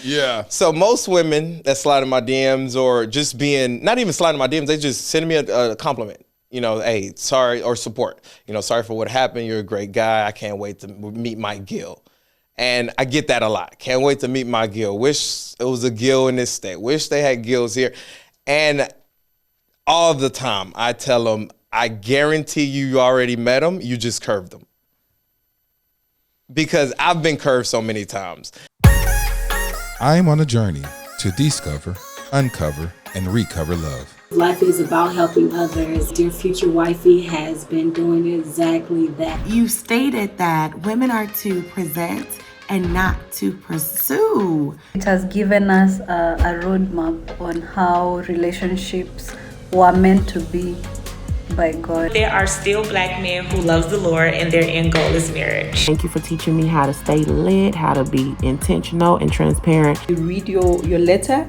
Yeah. So most women that slide in my DMs or just being, not even sliding in my DMs, they just send me a compliment. Hey, sorry, or support. Sorry for what happened. You're a great guy. I can't wait to meet my Gil. And I get that a lot. Can't wait to meet my Gil. Wish it was a Gil in this state. Wish they had Gils here. And all the time I tell them, I guarantee you already met them. You just curved them. Because I've been curved so many times. I'm on a journey to discover, uncover, and recover love. Life is about helping others. Dear Future Wifey has been doing exactly that. You stated that women are to present and not to pursue. It has given us a roadmap on how relationships were meant to be by God. There are still black men who love the Lord and their end goal is marriage. Thank you for teaching me how to stay lit, how to be intentional and transparent. You read your letter,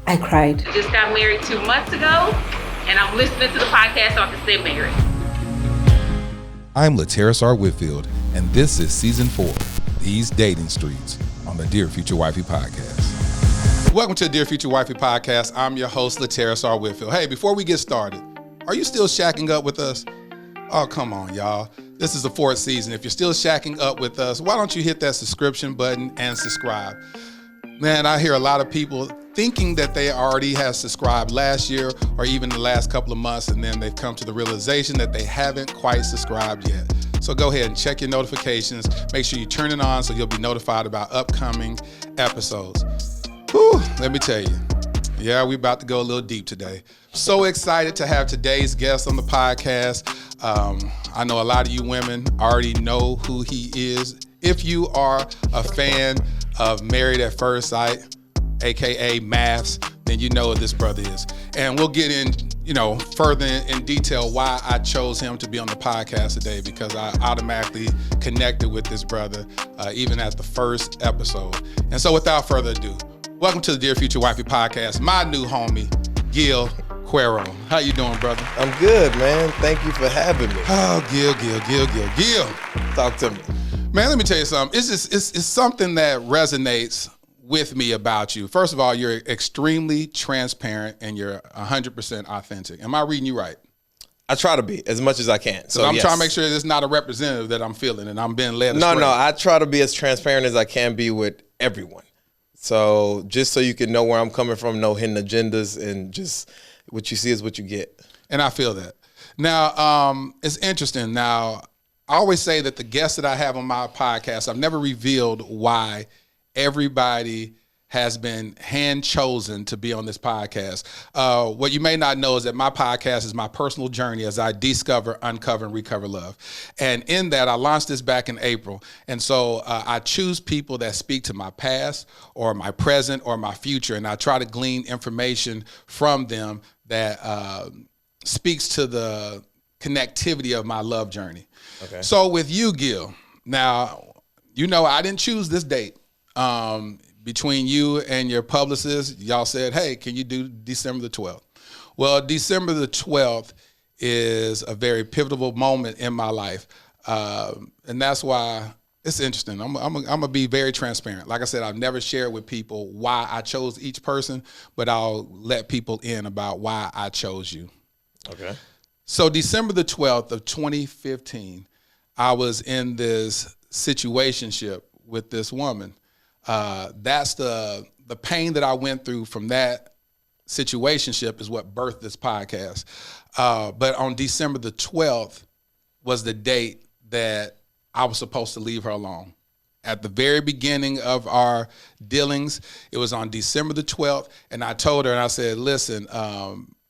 I cried. I just got married 2 months ago, and I'm listening to the podcast so I can stay married. I'm Lateris R. Whitfield, and this is Season 4, These Dating Streets, on the Dear Future Wifey podcast. Welcome to the Dear Future Wifey podcast. I'm your host, Lateris R. Whitfield. Hey, before we get started, are you still shacking up with us? Oh, come on, y'all. This is the 4th season. If you're still shacking up with us, why don't you hit that subscription button and subscribe? Man, I hear a lot of people thinking that they already have subscribed last year or even the last couple of months, and then they've come to the realization that they haven't quite subscribed yet. So go ahead and check your notifications. Make sure you turn it on so you'll be notified about upcoming episodes. Whew, let me tell you. Yeah, we're about to go a little deep today. So excited to have today's guest on the podcast. I know a lot of you women already know who he is. If you are a fan of Married at First Sight, AKA MAFS, then you know what this brother is. And we'll get in, further in detail why I chose him to be on the podcast today, because I automatically connected with this brother, even at the first episode. And so without further ado, welcome to the Dear Future Wifey podcast, my new homie, Gil Cuero. How you doing, brother? I'm good, man. Thank you for having me. Oh, Gil. Talk to me. Man, let me tell you something. It's something that resonates with me about you. First of all, you're extremely transparent and you're 100% authentic. Am I reading you right? I try to be as much as I can. So I'm trying to make sure it's not a representative that I'm feeling and I'm being led astray. No, I try to be as transparent as I can be with everyone. So just so you can know where I'm coming from, no hidden agendas, and just what you see is what you get. And I feel that. Now, it's interesting. Now, I always say that the guests that I have on my podcast, I've never revealed why everybody has been hand chosen to be on this podcast. What you may not know is that my podcast is my personal journey as I discover, uncover, and recover love. And in that, I launched this back in April. And so I choose people that speak to my past or my present or my future. And I try to glean information from them that speaks to the connectivity of my love journey. Okay. So with you, Gil, now, I didn't choose this date. Between you and your publicist, y'all said, hey, can you do December the 12th? Well, December the 12th is a very pivotal moment in my life. And that's why it's interesting. I'm going to be very transparent. Like I said, I've never shared with people why I chose each person, but I'll let people in about why I chose you. Okay. So December the 12th of 2015, I was in this situationship with this woman. That's the pain that I went through from that situationship is what birthed this podcast. But on December the 12th was the date that I was supposed to leave her alone. At the very beginning of our dealings, it was on December the 12th, and I told her, and I said, listen,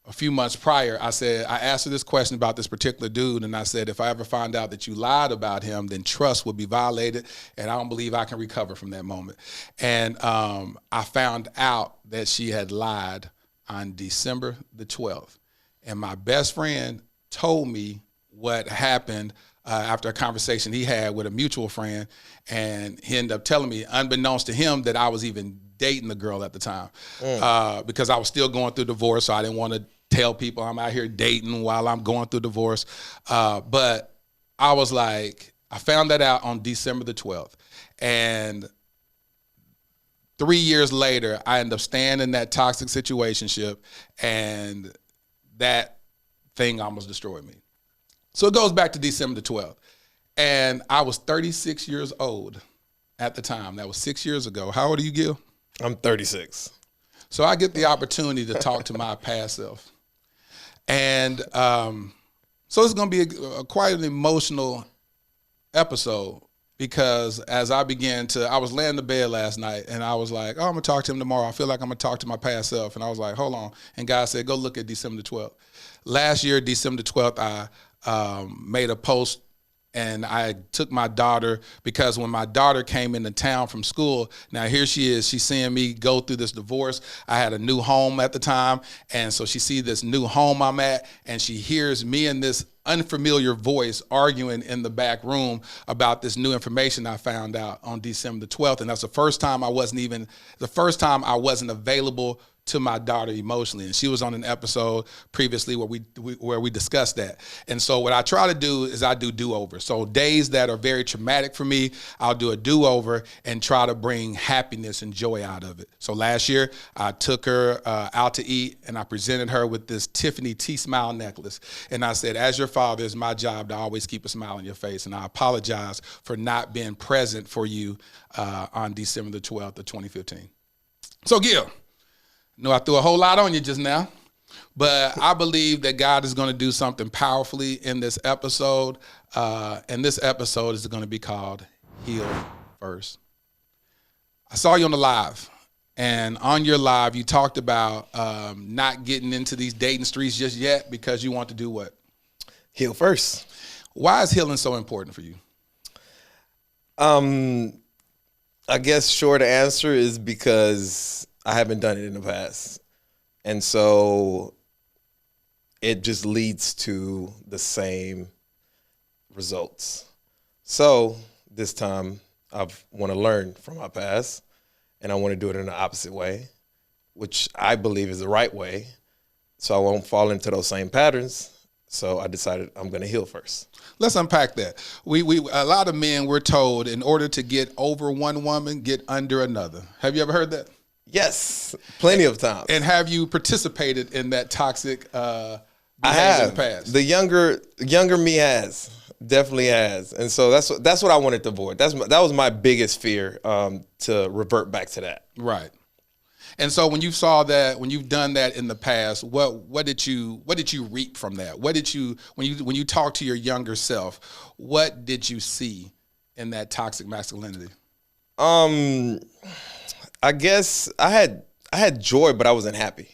a few months prior, I asked her this question about this particular dude, and I said, if I ever find out that you lied about him, then trust will be violated, and I don't believe I can recover from that moment. And I found out that she had lied on December the 12th. And my best friend told me what happened after a conversation he had with a mutual friend, and he ended up telling me, unbeknownst to him, that I was even dating the girl at the time because I was still going through divorce, so I didn't want to tell people I'm out here dating while I'm going through divorce. But I was like, I found that out on December the 12th. And 3 years later, I ended up staying in that toxic situationship, and that thing almost destroyed me. So it goes back to December the 12th. And I was 36 years old at the time. That was 6 years ago. How old are you, Gil? I'm 36. So I get the opportunity to talk to my past self. And so it's going to be quite an emotional episode, because as I was laying in the bed last night and I was like, oh, I'm going to talk to him tomorrow. I feel like I'm going to talk to my past self. And I was like, hold on. And God said, go look at December the 12th. Last year, December the 12th, I made a post, and I took my daughter, because when my daughter came into town from school, now here she is, she's seeing me go through this divorce. I had a new home at the time, and so she sees this new home I'm at, and she hears me and this unfamiliar voice arguing in the back room about this new information I found out on December the 12th. And that's the first time I wasn't available to my daughter emotionally. And she was on an episode previously where we discussed that. And so what I try to do is I do do-overs. So days that are very traumatic for me, I'll do a do-over and try to bring happiness and joy out of it. So last year, I took her out to eat, and I presented her with this Tiffany T-Smile necklace. And I said, as your father, it's my job to always keep a smile on your face. And I apologize for not being present for you on December the 12th of 2015. So Gil, no, I threw a whole lot on you just now, but I believe that God is going to do something powerfully in this episode, and this episode is going to be called Heal First. I saw you on the live, and on your live, you talked about not getting into these dating streets just yet because you want to do what? Heal first. Why is healing so important for you? I guess short answer is because I haven't done it in the past. And so it just leads to the same results. So this time I want to learn from my past, and I want to do it in the opposite way, which I believe is the right way, so I won't fall into those same patterns. So I decided I'm going to heal first. Let's unpack that. We a lot of men, we're told, in order to get over one woman, get under another. Have you ever heard that? Yes, plenty of times. And have you participated in that toxic behavior I have. in the past? The younger me has, definitely has. And so that's what I wanted to avoid. That was my biggest fear, to revert back to that. Right. And so when you saw that, when you've done that in the past, what did you reap from that? What did you, when you talk to your younger self, what did you see in that toxic masculinity? I guess I had joy, but I wasn't happy.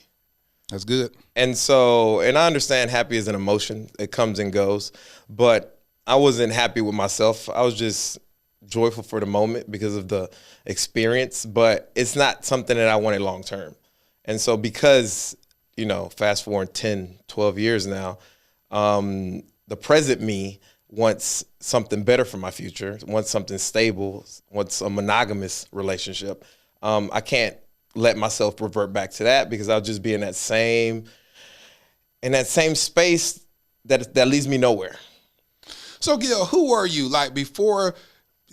That's good. And I understand happy is an emotion. It comes and goes, but I wasn't happy with myself. I was just joyful for the moment because of the experience, but it's not something that I wanted long term. And so because, fast forward 10, 12 years now, the present me wants something better for my future, wants something stable, wants a monogamous relationship. I can't let myself revert back to that because I'll just be in that same space that leads me nowhere. So Gil, who were you like before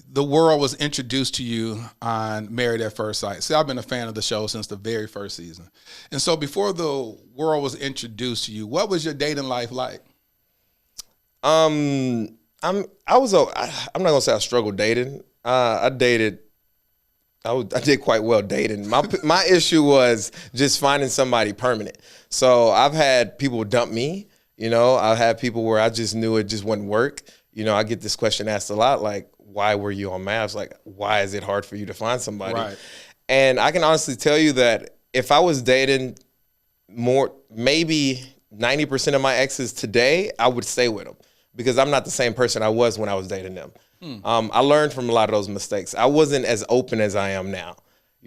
the world was introduced to you on Married at First Sight? See, I've been a fan of the show since the very first season. And so before the world was introduced to you, what was your dating life like? I'm not gonna say I struggled dating. I did quite well dating. My issue was just finding somebody permanent. So I've had people dump me. I've had people where I just knew it just wouldn't work. I get this question asked a lot, like, why were you on Mavs? Like, why is it hard for you to find somebody? Right. And I can honestly tell you that if I was dating maybe 90% of my exes today, I would stay with them because I'm not the same person I was when I was dating them. I learned from a lot of those mistakes. I wasn't as open as I am now.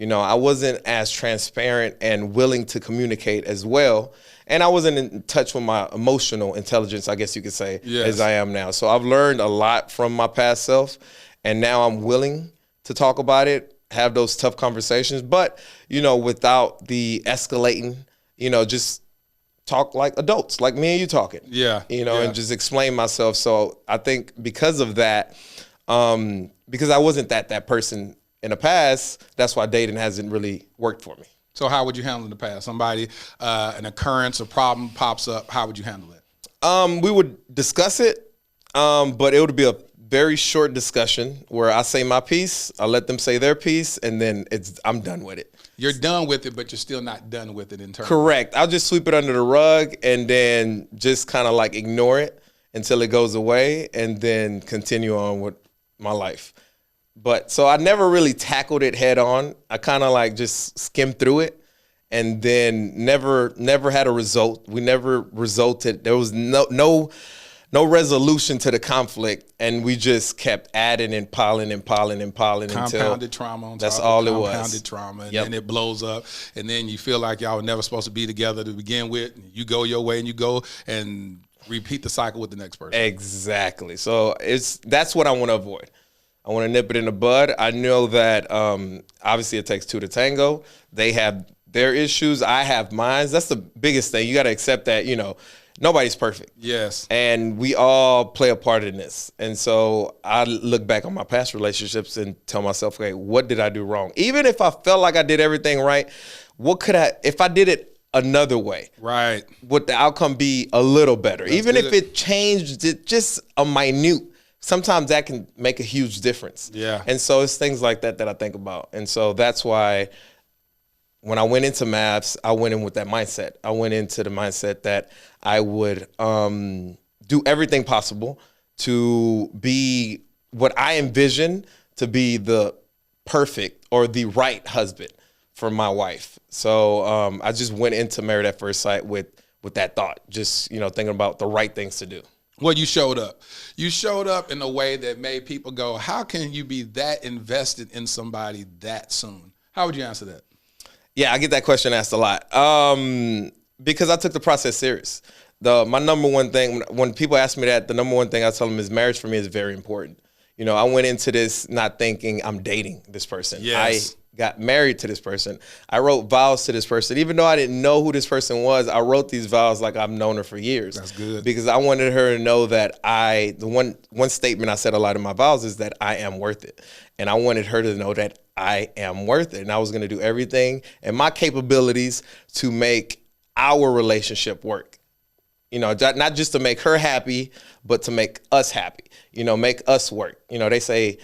I wasn't as transparent and willing to communicate as well. And I wasn't in touch with my emotional intelligence, I guess you could say, as I am now. So I've learned a lot from my past self. And now I'm willing to talk about it, have those tough conversations, but, without the escalating, just talk like adults, like me and you talking. Yeah. And just explain myself. So I think because of that, because I wasn't that person in the past, that's why dating hasn't really worked for me. So how would you handle in the past? Somebody, an occurrence, a problem pops up. How would you handle it? We would discuss it, but it would be a very short discussion where I say my piece, I let them say their piece, and then I'm done with it. You're done with it, but you're still not done with it internally. Correct. I'll just sweep it under the rug and then just kind of like ignore it until it goes away and then continue on with my life. But so I never really tackled it head on. I kind of like just skimmed through it and then never had a result. We never resulted. There was no resolution to the conflict, and we just kept adding and piling compounded trauma on top that's all it was. Compounded trauma, and then it blows up, and then you feel like y'all were never supposed to be together to begin with. You go your way, and you go and repeat the cycle with the next person. Exactly. So that's what I want to avoid. I want to nip it in the bud. I know that obviously it takes two to tango. They have their issues. I have mine. That's the biggest thing. You got to accept that, nobody's perfect. Yes. And we all play a part in this. And so I look back on my past relationships and tell myself, okay, what did I do wrong? Even if I felt like I did everything right, if I did it another way, right, would the outcome be a little better? That's even good. If it changed it just a minute, sometimes that can make a huge difference. Yeah. And so it's things like that I think about. And so that's why when I went into maths, I went in with that mindset. I went into the mindset that I would do everything possible to be what I envision to be the perfect or the right husband for my wife. So I just went into Married at First Sight with that thought, just thinking about the right things to do. Well, you showed up. You showed up in a way that made people go, how can you be that invested in somebody that soon? How would you answer that? Yeah, I get that question asked a lot because I took the process serious. My number one thing, when people ask me that, the number one thing I tell them is marriage for me is very important. I went into this not thinking I'm dating this person. Yes. I got married to this person. I wrote vows to this person. Even though I didn't know who this person was, I wrote these vows like I've known her for years. That's good. Because I wanted her to know that the one statement I said a lot in my vows is that I am worth it. And I wanted her to know that I am worth it. And I was going to do everything in my capabilities to make our relationship work. Not just to make her happy, but to make us happy, make us work. They say,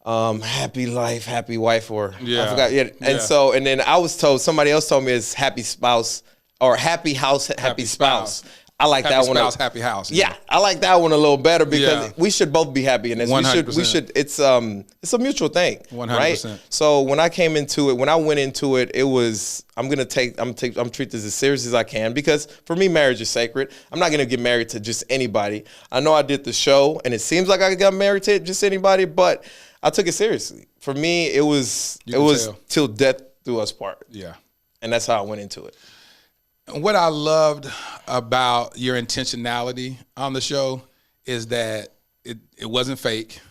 happy life, happy wife, or I forgot. Yeah. And so, and then somebody else told me it's happy spouse or happy house, happy spouse. I like happy that one. Spouse, happy house. Yeah, I like that one a little better because we should both be happy in this. 100%. We should. It's a mutual thing, 100%. Right? So when I went into it, it was I'm treat this as serious as I can because for me, marriage is sacred. I'm not gonna get married to just anybody. I know I did the show, and it seems like I got married to just anybody, but I took it seriously. For me, it was till death do us part. Yeah, and that's how I went into it. What I loved about your intentionality on the show is that it wasn't fake.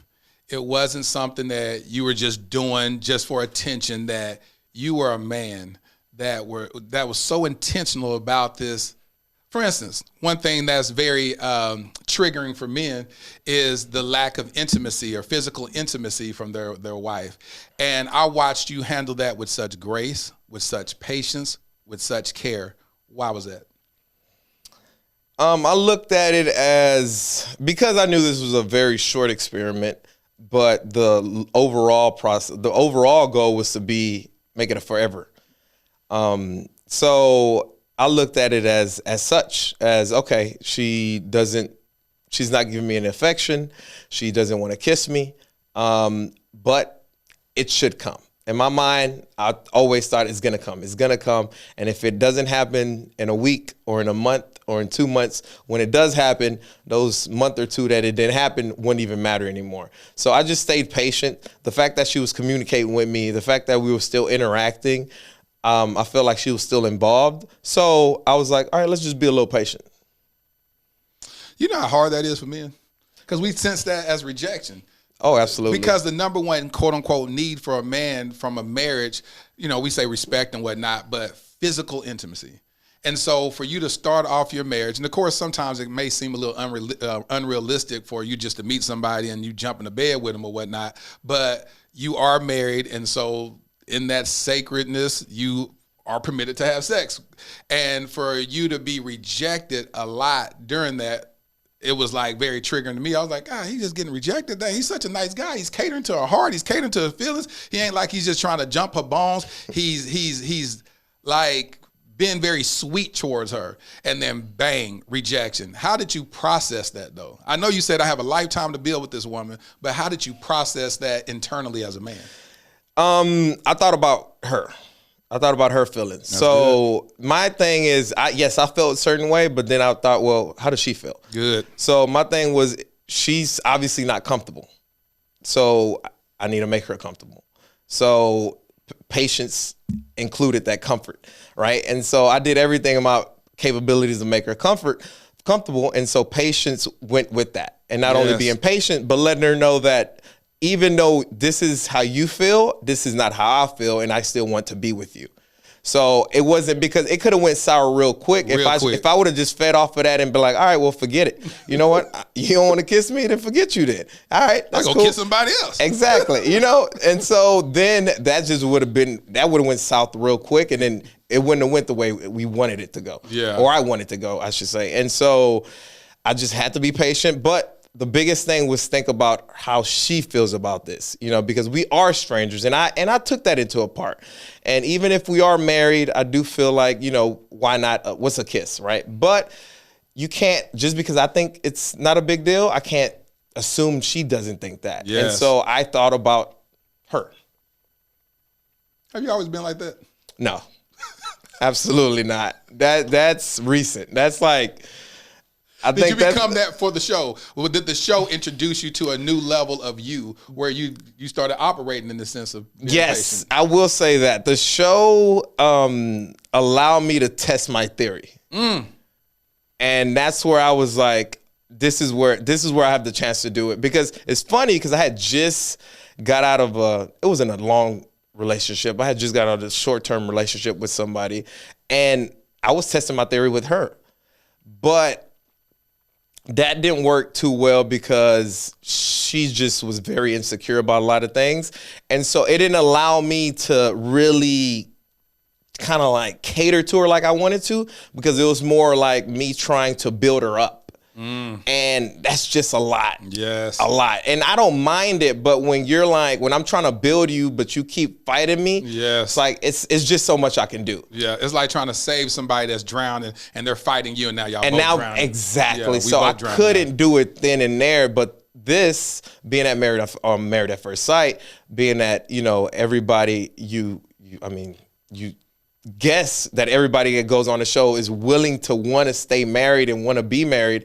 It wasn't something that you were just doing just for attention, that you were a man that was so intentional about this. For instance, one thing that's very triggering for men is the lack of intimacy or physical intimacy from their wife. And I watched you handle that with such grace, with such patience, with such care. Why was that? I looked at it as, because I knew this was a very short experiment, but the overall goal was to make it a forever. So I looked at it as such, as okay, she's not giving me an affection, she doesn't want to kiss me, but it should come. In my mind, I always thought it's going to come. It's going to come. And if it doesn't happen in a week or in a month or in 2 months, when it does happen, those month or two that it didn't happen wouldn't even matter anymore. So I just stayed patient. The fact that she was communicating with me, the fact that we were still interacting, I felt like she was still involved. So I was like, all right, let's just be a little patient. You know how hard that is for men? Because we sense that as rejection. Oh, absolutely. Because the number one, quote unquote, need for a man from a marriage, we say respect and whatnot, but physical intimacy. And so for you to start off your marriage, and of course, sometimes it may seem a little unrealistic for you just to meet somebody and you jump in the bed with them or whatnot, but you are married, and so in that sacredness, you are permitted to have sex. And for you to be rejected a lot during that, it was like very triggering to me. I was like, God, he's just getting rejected. Dang, he's such a nice guy. He's catering to her heart. He's catering to her feelings. He ain't like he's just trying to jump her bones. He's like being very sweet towards her, and then bang, rejection. How did you process that though? I know you said I have a lifetime to build with this woman, but how did you process that internally as a man? I thought about her. I thought about her feelings. That's so good. My thing is, I felt a certain way, but then I thought, well, how does she feel? Good. So my thing was, she's obviously not comfortable. So I need to make her comfortable. So patience included that comfort, right? And so I did everything in my capabilities to make her comfortable. And so patience went with that. And not only being patient, but letting her know that even though this is how you feel, this is not how I feel, and I still want to be with you. So it wasn't, because it could have went sour real quick. If I would have just fed off of that and been like, all right, well, forget it. You know what? You don't want to kiss me? Then forget you then. All right, that's cool. Kiss somebody else. Exactly. You know? And so then that just would have went south real quick, and then it wouldn't have went the way we wanted it to go. Yeah. Or I wanted to go, I should say. And so I just had to be patient. But the biggest thing was think about how she feels about this, you know, because we are strangers, and I took that into a part. And even if we are married, I do feel like, you know, why not? What's a kiss, right? But you can't, just because I think it's not a big deal, I can't assume she doesn't think that. Yes. And so I thought about her. Have you always been like that? No, absolutely not. That's recent. That's like, Did you become that for the show? Or did the show introduce you to a new level of you where you started operating in the sense of being Yes, patient? I will say that. The show allowed me to test my theory. And that's where I was like, this is where I have the chance to do it. Because it's funny, because I had just got out of it wasn't a long relationship. I had just got out of a short-term relationship with somebody, and I was testing my theory with her. But that didn't work too well because she just was very insecure about a lot of things. And so it didn't allow me to really kind of like cater to her like I wanted to, because it was more like me trying to build her up. And that's just a lot. Yes. A lot. And I don't mind it, but when you're like, when I'm trying to build you, but you keep fighting me, it's like, it's just so much I can do. Yeah, it's like trying to save somebody that's drowning and they're fighting you, and now y'all both drowning. Exactly. Yeah, so I couldn't do it then and there, but this, being at Married at First Sight, being that, you know, everybody, you guess that everybody that goes on the show is willing to want to stay married and want to be married.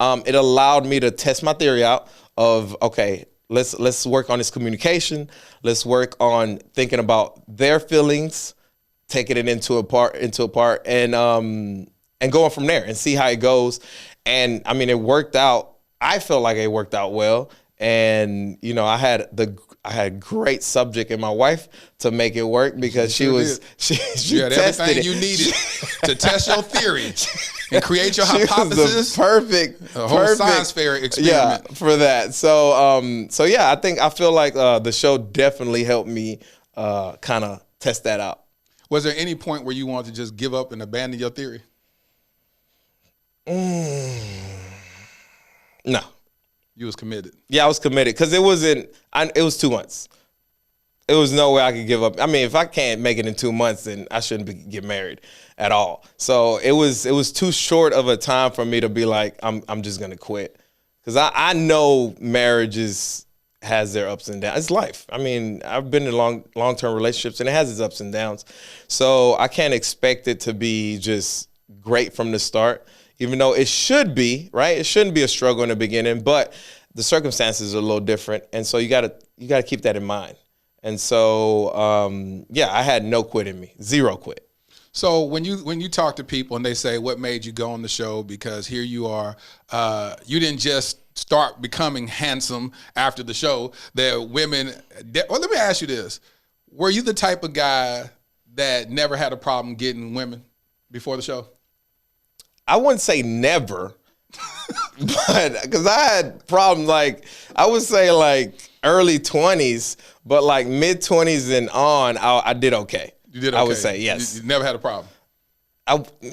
It allowed me to test my theory out of, okay, let's work on this communication. Let's work on thinking about their feelings, taking it into a part, and going from there and see how it goes. And I mean, it worked out. I felt like it worked out well. And, you know, I had great subject in my wife to make it work, because she had tested everything it. you needed to test your theory and create your She hypothesis. was the whole science fair experiment. Yeah, for that. So yeah, I feel like the show definitely helped me kind of test that out. Was there any point where you wanted to just give up and abandon your theory? No. You was committed. Yeah, I was committed, because it was 2 months. It was no way I could give up. I mean, if I can't make it in 2 months, then I shouldn't get married at all. So it was too short of a time for me to be like, I'm just gonna quit, because I know marriages has their ups and downs. It's life. I mean, I've been in long-term relationships, and it has its ups and downs. So I can't expect it to be just great from the start, even though it should be, right? It shouldn't be a struggle in the beginning, but the circumstances are a little different. And so you gotta keep that in mind. And so, I had no quit in me, zero quit. So when you talk to people and they say, what made you go on the show? Because here you are, you didn't just start becoming handsome after the show. That women, well, let me ask you this. Were you the type of guy that never had a problem getting women before the show? I wouldn't say never, but because I had problems, like, I would say, like, early 20s, but like mid 20s and on, I did okay. You did okay. I would say yes. You never had a problem. No, come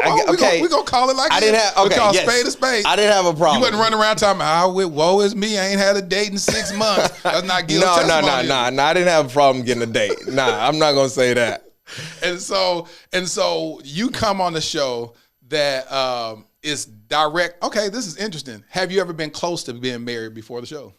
on, we're gonna call it like I didn't have. Okay, we'll call yes. spade a spade. I didn't have a problem. You wasn't running around talking about, woe is me. I ain't had a date in 6 months. That's not Gil's testimony. No. I didn't have a problem getting a date. I'm not gonna say that. And so you come on the show that is direct. Okay, this is interesting. Have you ever been close to being married before the show?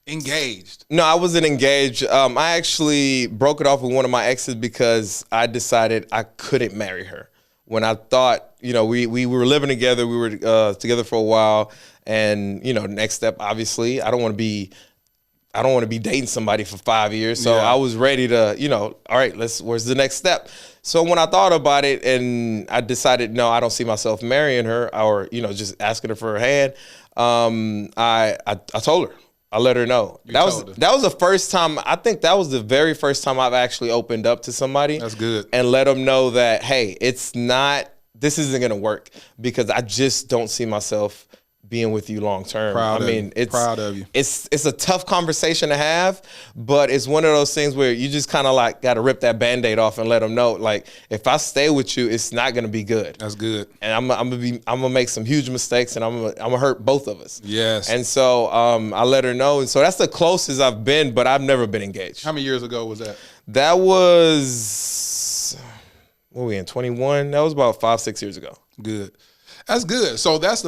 Engaged? No, I wasn't engaged. I actually broke it off with one of my exes because I decided I couldn't marry her. When I thought, we were living together, we were together for a while, and next step, obviously, I don't want to be dating somebody for 5 years. So I was ready to, all right, where's the next step? So when I thought about it and I decided, no, I don't see myself marrying her or, just asking her for her hand, I told her. I let her know. That was the first time. I think that was the very first time I've actually opened up to somebody. That's good. And let them know that, hey, this isn't going to work because I just don't see myself being with you long term. It's proud of you. It's a tough conversation to have, but it's one of those things where you just kind of like got to rip that Band-Aid off and let them know, like, if I stay with you, it's not going to be good. That's good. And I'm gonna make some huge mistakes, and I'm gonna hurt both of us. Yes. And so I let her know, and so that's the closest I've been, but I've never been engaged. How many years ago was that? That was, what were we in, 21? That was about 5-6 years ago. Good. That's good. So that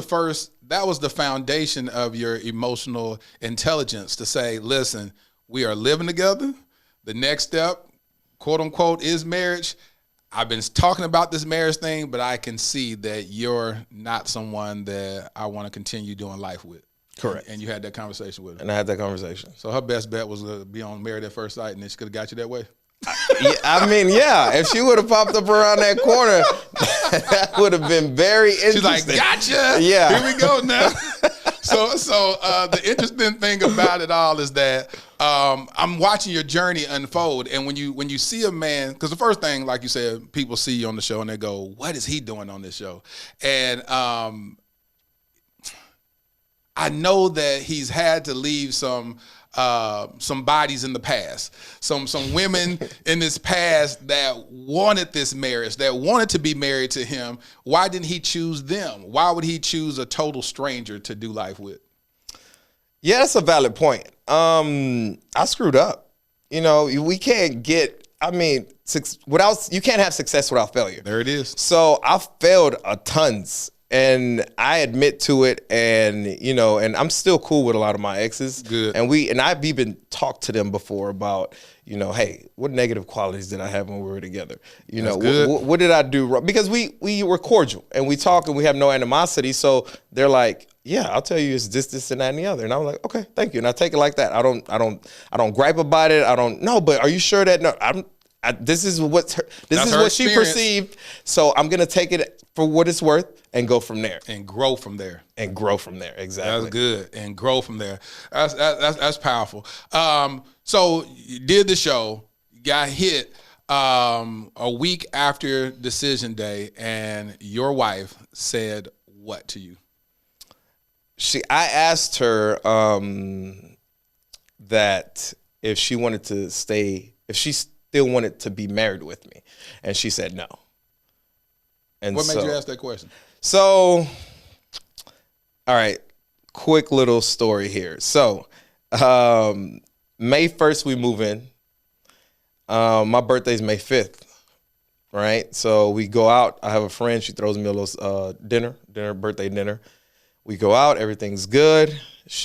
was the foundation of your emotional intelligence to say, listen, we are living together. The next step, quote unquote, is marriage. I've been talking about this marriage thing, but I can see that you're not someone that I want to continue doing life with. Correct. And you had that conversation with her. And I had that conversation. So her best bet was to be on Married at First Sight, and then she could have got you that way. If she would have popped up around that corner, that would have been very interesting. She's like, gotcha. Yeah. Here we go now. So the interesting thing about it all is that I'm watching your journey unfold, and when you see a man, because the first thing, like you said, people see you on the show and they go, what is he doing on this show? And I know that he's had to leave some bodies in the past, some women in his past that wanted this marriage, that wanted to be married to him. Why didn't he choose them? Why would he choose a total stranger to do life with? Yeah, that's a valid point. I screwed up. We can't get, you can't have success without failure. There it is. So I failed a tons. And I admit to it, and and I'm still cool with a lot of my exes. Good. And I've even talked to them before about, hey, what negative qualities did I have when we were together? What did I do wrong? Because we were cordial and we talk and we have no animosity. So they're like, yeah, I'll tell you it's this, and that, and the other. And I'm like, okay, thank you. And I take it like that. I don't gripe about it. I don't. No, but are you sure that no? This is what she perceived. So I'm gonna take it for what it's worth and go from there and grow from there. Exactly. That's good. And grow from there. That's powerful. So you did the show, got hit a week after decision day, and your wife said what to you? I asked her that if she wanted to stay, if she still wanted to be married with me, and she said no. And what made you ask that question? So, all right, quick little story here. So, May 1st we move in. My birthday's May 5th, right? So we go out. I have a friend. She throws me a little birthday dinner. We go out. Everything's good.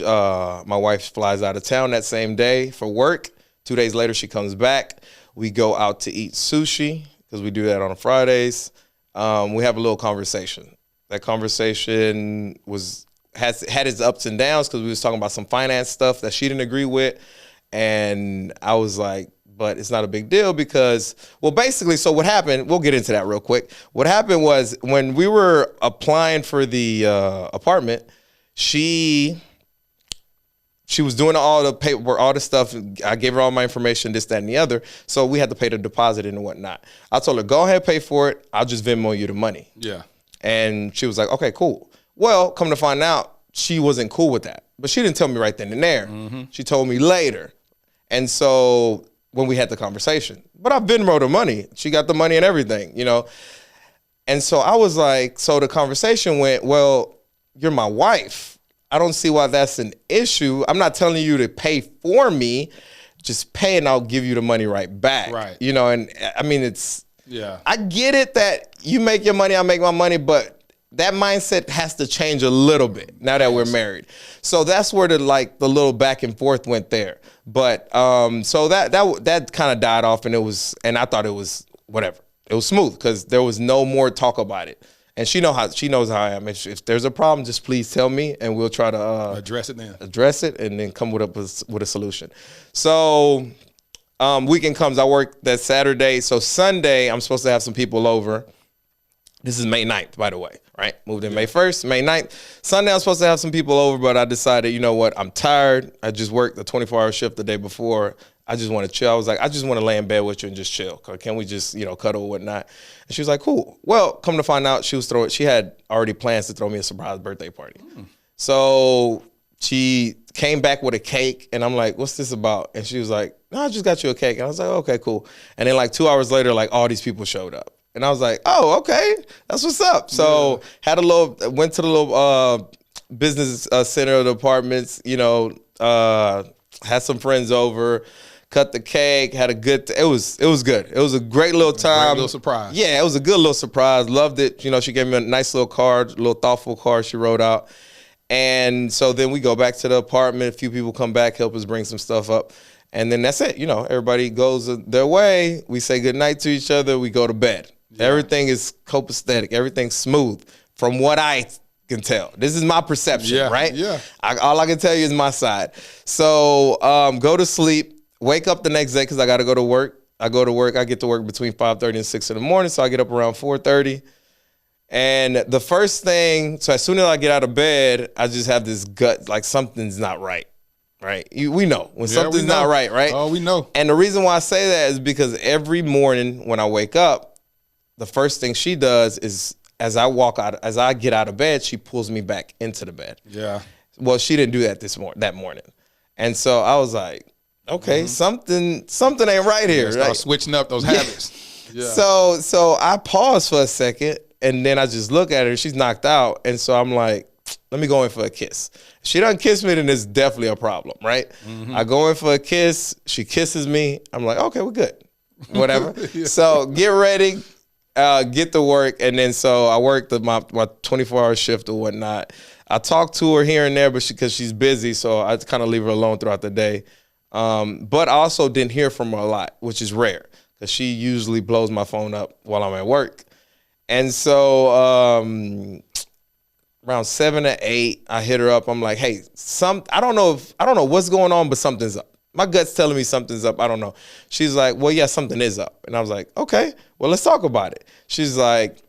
My wife flies out of town that same day for work. 2 days later, she comes back. We go out to eat sushi because we do that on Fridays. We have a little conversation. That conversation had its ups and downs because we was talking about some finance stuff that she didn't agree with. And I was like, but it's not a big deal because, well, basically, so what happened, we'll get into that real quick. What happened was when we were applying for the apartment, she was doing all the paperwork, all the stuff. I gave her all my information, this, that, and the other. So we had to pay the deposit and whatnot. I told her, go ahead, pay for it. I'll just Venmo you the money. Yeah. And she was like, okay, cool. Well, come to find out, she wasn't cool with that. But she didn't tell me right then and there. She told me later. And so when we had the conversation, but I've Venmo'd her money. She got the money and everything, you know. And so I was like, so the conversation went, well, you're my wife. I don't see why that's an issue. I'm not telling you to pay for me. Just pay and I'll give you the money right back. Right. You know, and I mean, Yeah. I get it that you make your money, I make my money, but that mindset has to change a little bit now that we're married. So that's where the little back and forth went there. But so that kind of died off, and I thought it was whatever. It was smooth because there was no more talk about it. And she knows how I am. If there's a problem, just please tell me, and we'll try to address it, and then come with a solution. So weekend comes, I work that Saturday. So Sunday, I'm supposed to have some people over. This is May 9th, by the way, right? Moved in May 1st, May 9th. Sunday, I was supposed to have some people over, but I decided, you know what? I'm tired. I just worked a 24-hour shift the day before. I just want to chill. I was like, I just want to lay in bed with you and just chill. Can we just, cuddle or whatnot? And she was like, cool. Well, come to find out, she had already plans to throw me a surprise birthday party. So she came back with a cake, and I'm like, what's this about? And she was like, no, I just got you a cake. And I was like, okay, cool. And then 2 hours later, all these people showed up. And I was like, oh, okay, that's what's up. So went to the little business center of the apartments, had some friends over, cut the cake, had a good, it was good. It was a great little time. Great little surprise. Yeah, it was a good little surprise. Loved it. She gave me a nice little card, a little thoughtful card she wrote out. And so then we go back to the apartment. A few people come back, help us bring some stuff up. And then that's it. Everybody goes their way. We say goodnight to each other. We go to bed. Yeah. Everything is copacetic. Everything's smooth from what I can tell. This is my perception, right? Yeah. All I can tell you is my side. So go to sleep, wake up the next day because I got to go to work. I go to work. I get to work between 5:30 and 6 in the morning. So I get up around 4:30. And the first thing, so as soon as I get out of bed, I just have this gut, something's not right. Right? We know when something's not right, right? Oh, we know. And the reason why I say that is because every morning when I wake up, the first thing she does is as I get out of bed, she pulls me back into the bed. Yeah. Well, she didn't do that that morning. And so I was like, okay, something ain't right here. Start switching up those habits. Yeah. So I paused for a second, and then I just look at her. She's knocked out. And so I'm like, let me go in for a kiss. If she doesn't kiss me, then it's definitely a problem, right? I go in for a kiss. She kisses me. I'm like, okay, we're good. Whatever. So get ready. Get to work, and then so I worked my 24-hour shift or whatnot. I talk to her here and there, but because she's busy, so I kind of leave her alone throughout the day. But I also didn't hear from her a lot, which is rare because she usually blows my phone up while I'm at work. And so around 7 or 8, I hit her up. I'm like, hey, I don't know what's going on, but something's up. My gut's telling me something's up. I don't know. She's like, well, yeah, something is up. And I was like, okay, well, let's talk about it. She's like,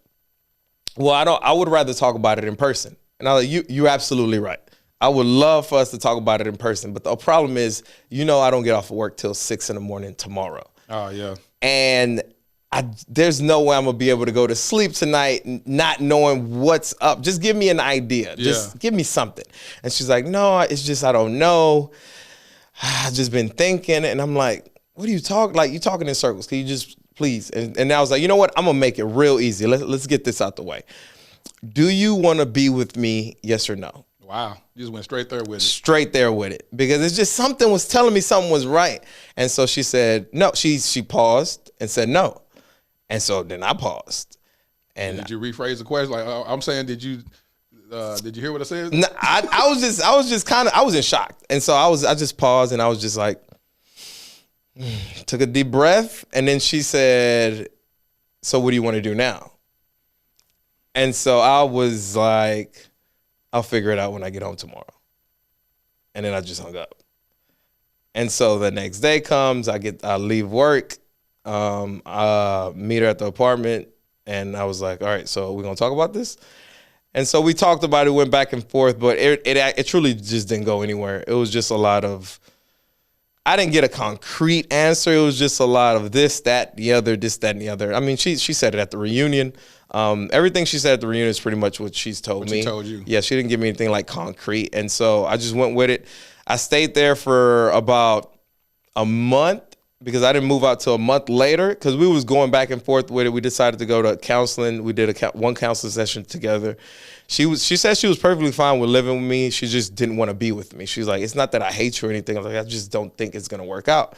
well, I would rather talk about it in person. And I was like, you're absolutely right. I would love for us to talk about it in person. But the problem is, I don't get off of work till 6 in the morning tomorrow. Oh, yeah. And there's no way I'm going to be able to go to sleep tonight not knowing what's up. Just give me an idea. Just give me something. And she's like, no, it's just I don't know. I've just been thinking, and I'm like, what are you talking? You talking in circles. Can you just please? And I was like, you know what? I'm going to make it real easy. Let's get this out the way. Do you want to be with me, yes or no? Wow. You just went straight there with it. Straight there with it. Because it's just something was telling me something was right. And so she said, no. She paused and said no. And so then I paused. And did you rephrase the question? I'm saying, did you hear what I said? No, I was in shock. And so I just paused and I was just like, took a deep breath. And then she said, so what do you want to do now? And so I was like, I'll figure it out when I get home tomorrow. And then I just hung up. And so the next day comes, I leave work, I meet her at the apartment, and I was like, all right, so we're going to talk about this? And so we talked about it, went back and forth, but it truly just didn't go anywhere. It was just a lot of I didn't get a concrete answer. It was just a lot of this, that, the other, this, that, and the other. I mean, she said it at the reunion. Everything she said at the reunion is pretty much what she's told me. She told you. Yeah, she didn't give me anything like concrete. And so I just went with it. I stayed there for about a month because I didn't move out till a month later because we was going back and forth with it. We decided to go to counseling. We did one counseling session together. She said she was perfectly fine with living with me. She just didn't want to be with me. She's like, it's not that I hate you or anything. I was like, I just don't think it's going to work out.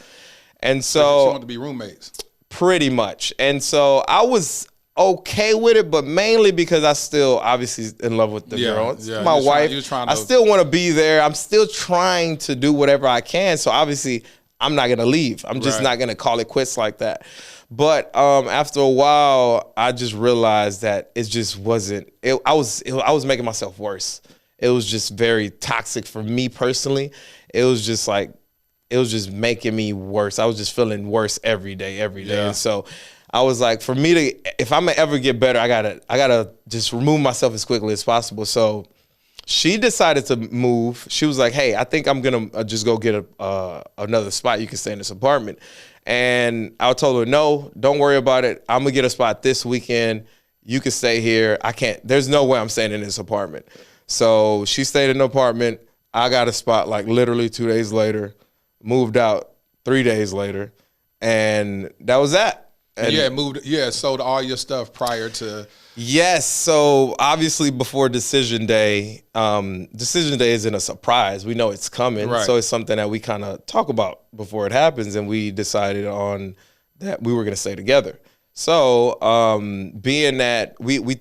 And so she wanted to be roommates. Pretty much. And so I was okay with it, but mainly because I still obviously in love with the girl. It's my wife. I still want to be there. I'm still trying to do whatever I can. So obviously I'm not going to leave. I'm just not going to call it quits like that. But after a while, I just realized that it just wasn't. I was making myself worse. It was just very toxic for me personally. It was just making me worse. I was just feeling worse every day. Yeah. And so I was like, for me to, if I'm gonna ever get better, I gotta just remove myself as quickly as possible. So she decided to move. She was like, hey, I think I'm gonna just go get another spot. You can stay in this apartment. And I told her, no, don't worry about it. I'm gonna get a spot this weekend. You can stay here. I can't, there's no way I'm staying in this apartment. So she stayed in the apartment. I got a spot like literally 2 days later, moved out 3 days later, and that was that. And sold all your stuff prior to. Yes, so obviously before decision day isn't a surprise. We know it's coming, so it's something that we kind of talk about before it happens, and we decided on that we were going to stay together. So being that we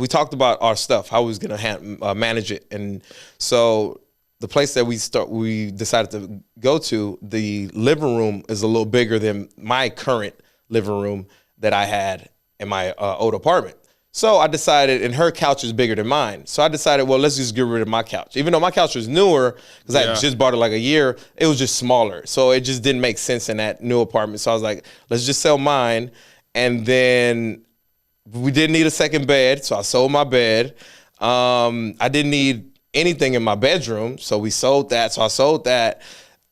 talked about our stuff, how we was going to manage it, and so the place that we decided to go to, the living room is a little bigger than my current living room that I had in my old apartment. So I decided, and her couch is bigger than mine. So I decided, well, let's just get rid of my couch. Even though my couch was newer, because I just bought it like a year, it was just smaller. So it just didn't make sense in that new apartment. So I was like, let's just sell mine. And then we didn't need a second bed, so I sold my bed. I didn't need anything in my bedroom, so we sold that. So I sold that.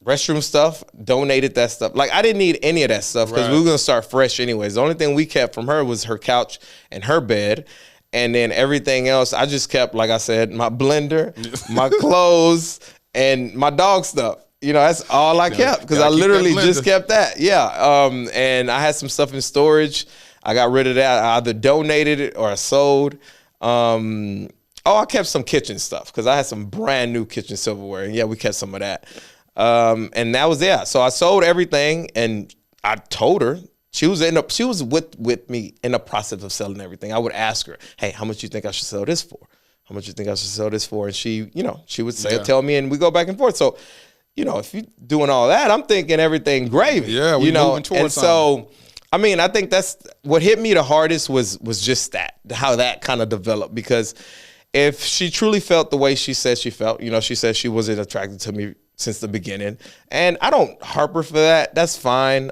Restroom stuff, donated that stuff. Like, I didn't need any of that stuff because we were going to start fresh anyways. The only thing we kept from her was her couch and her bed. And then everything else, I just kept, like I said, my blender, my clothes, and my dog stuff. You know, that's all I kept because I literally just kept that. Yeah. And I had some stuff in storage. I got rid of that. I either donated it or I sold. I kept some kitchen stuff because I had some brand new kitchen silverware. And yeah, we kept some of that. And that was it. So I sold everything, and I told her she was with me in the process of selling everything. I would ask her, "Hey, how much you think I should sell this for? How much you think I should sell this for?" And she, she would say, tell me, and we go back and forth. So, if you're doing all that, I'm thinking everything gravy. Yeah, we moving towards and so, I mean, I think that's what hit me the hardest was just that, how that kind of developed. Because if she truly felt the way she said she felt, she said she wasn't attracted to me since the beginning. And I don't harp her for that. That's fine.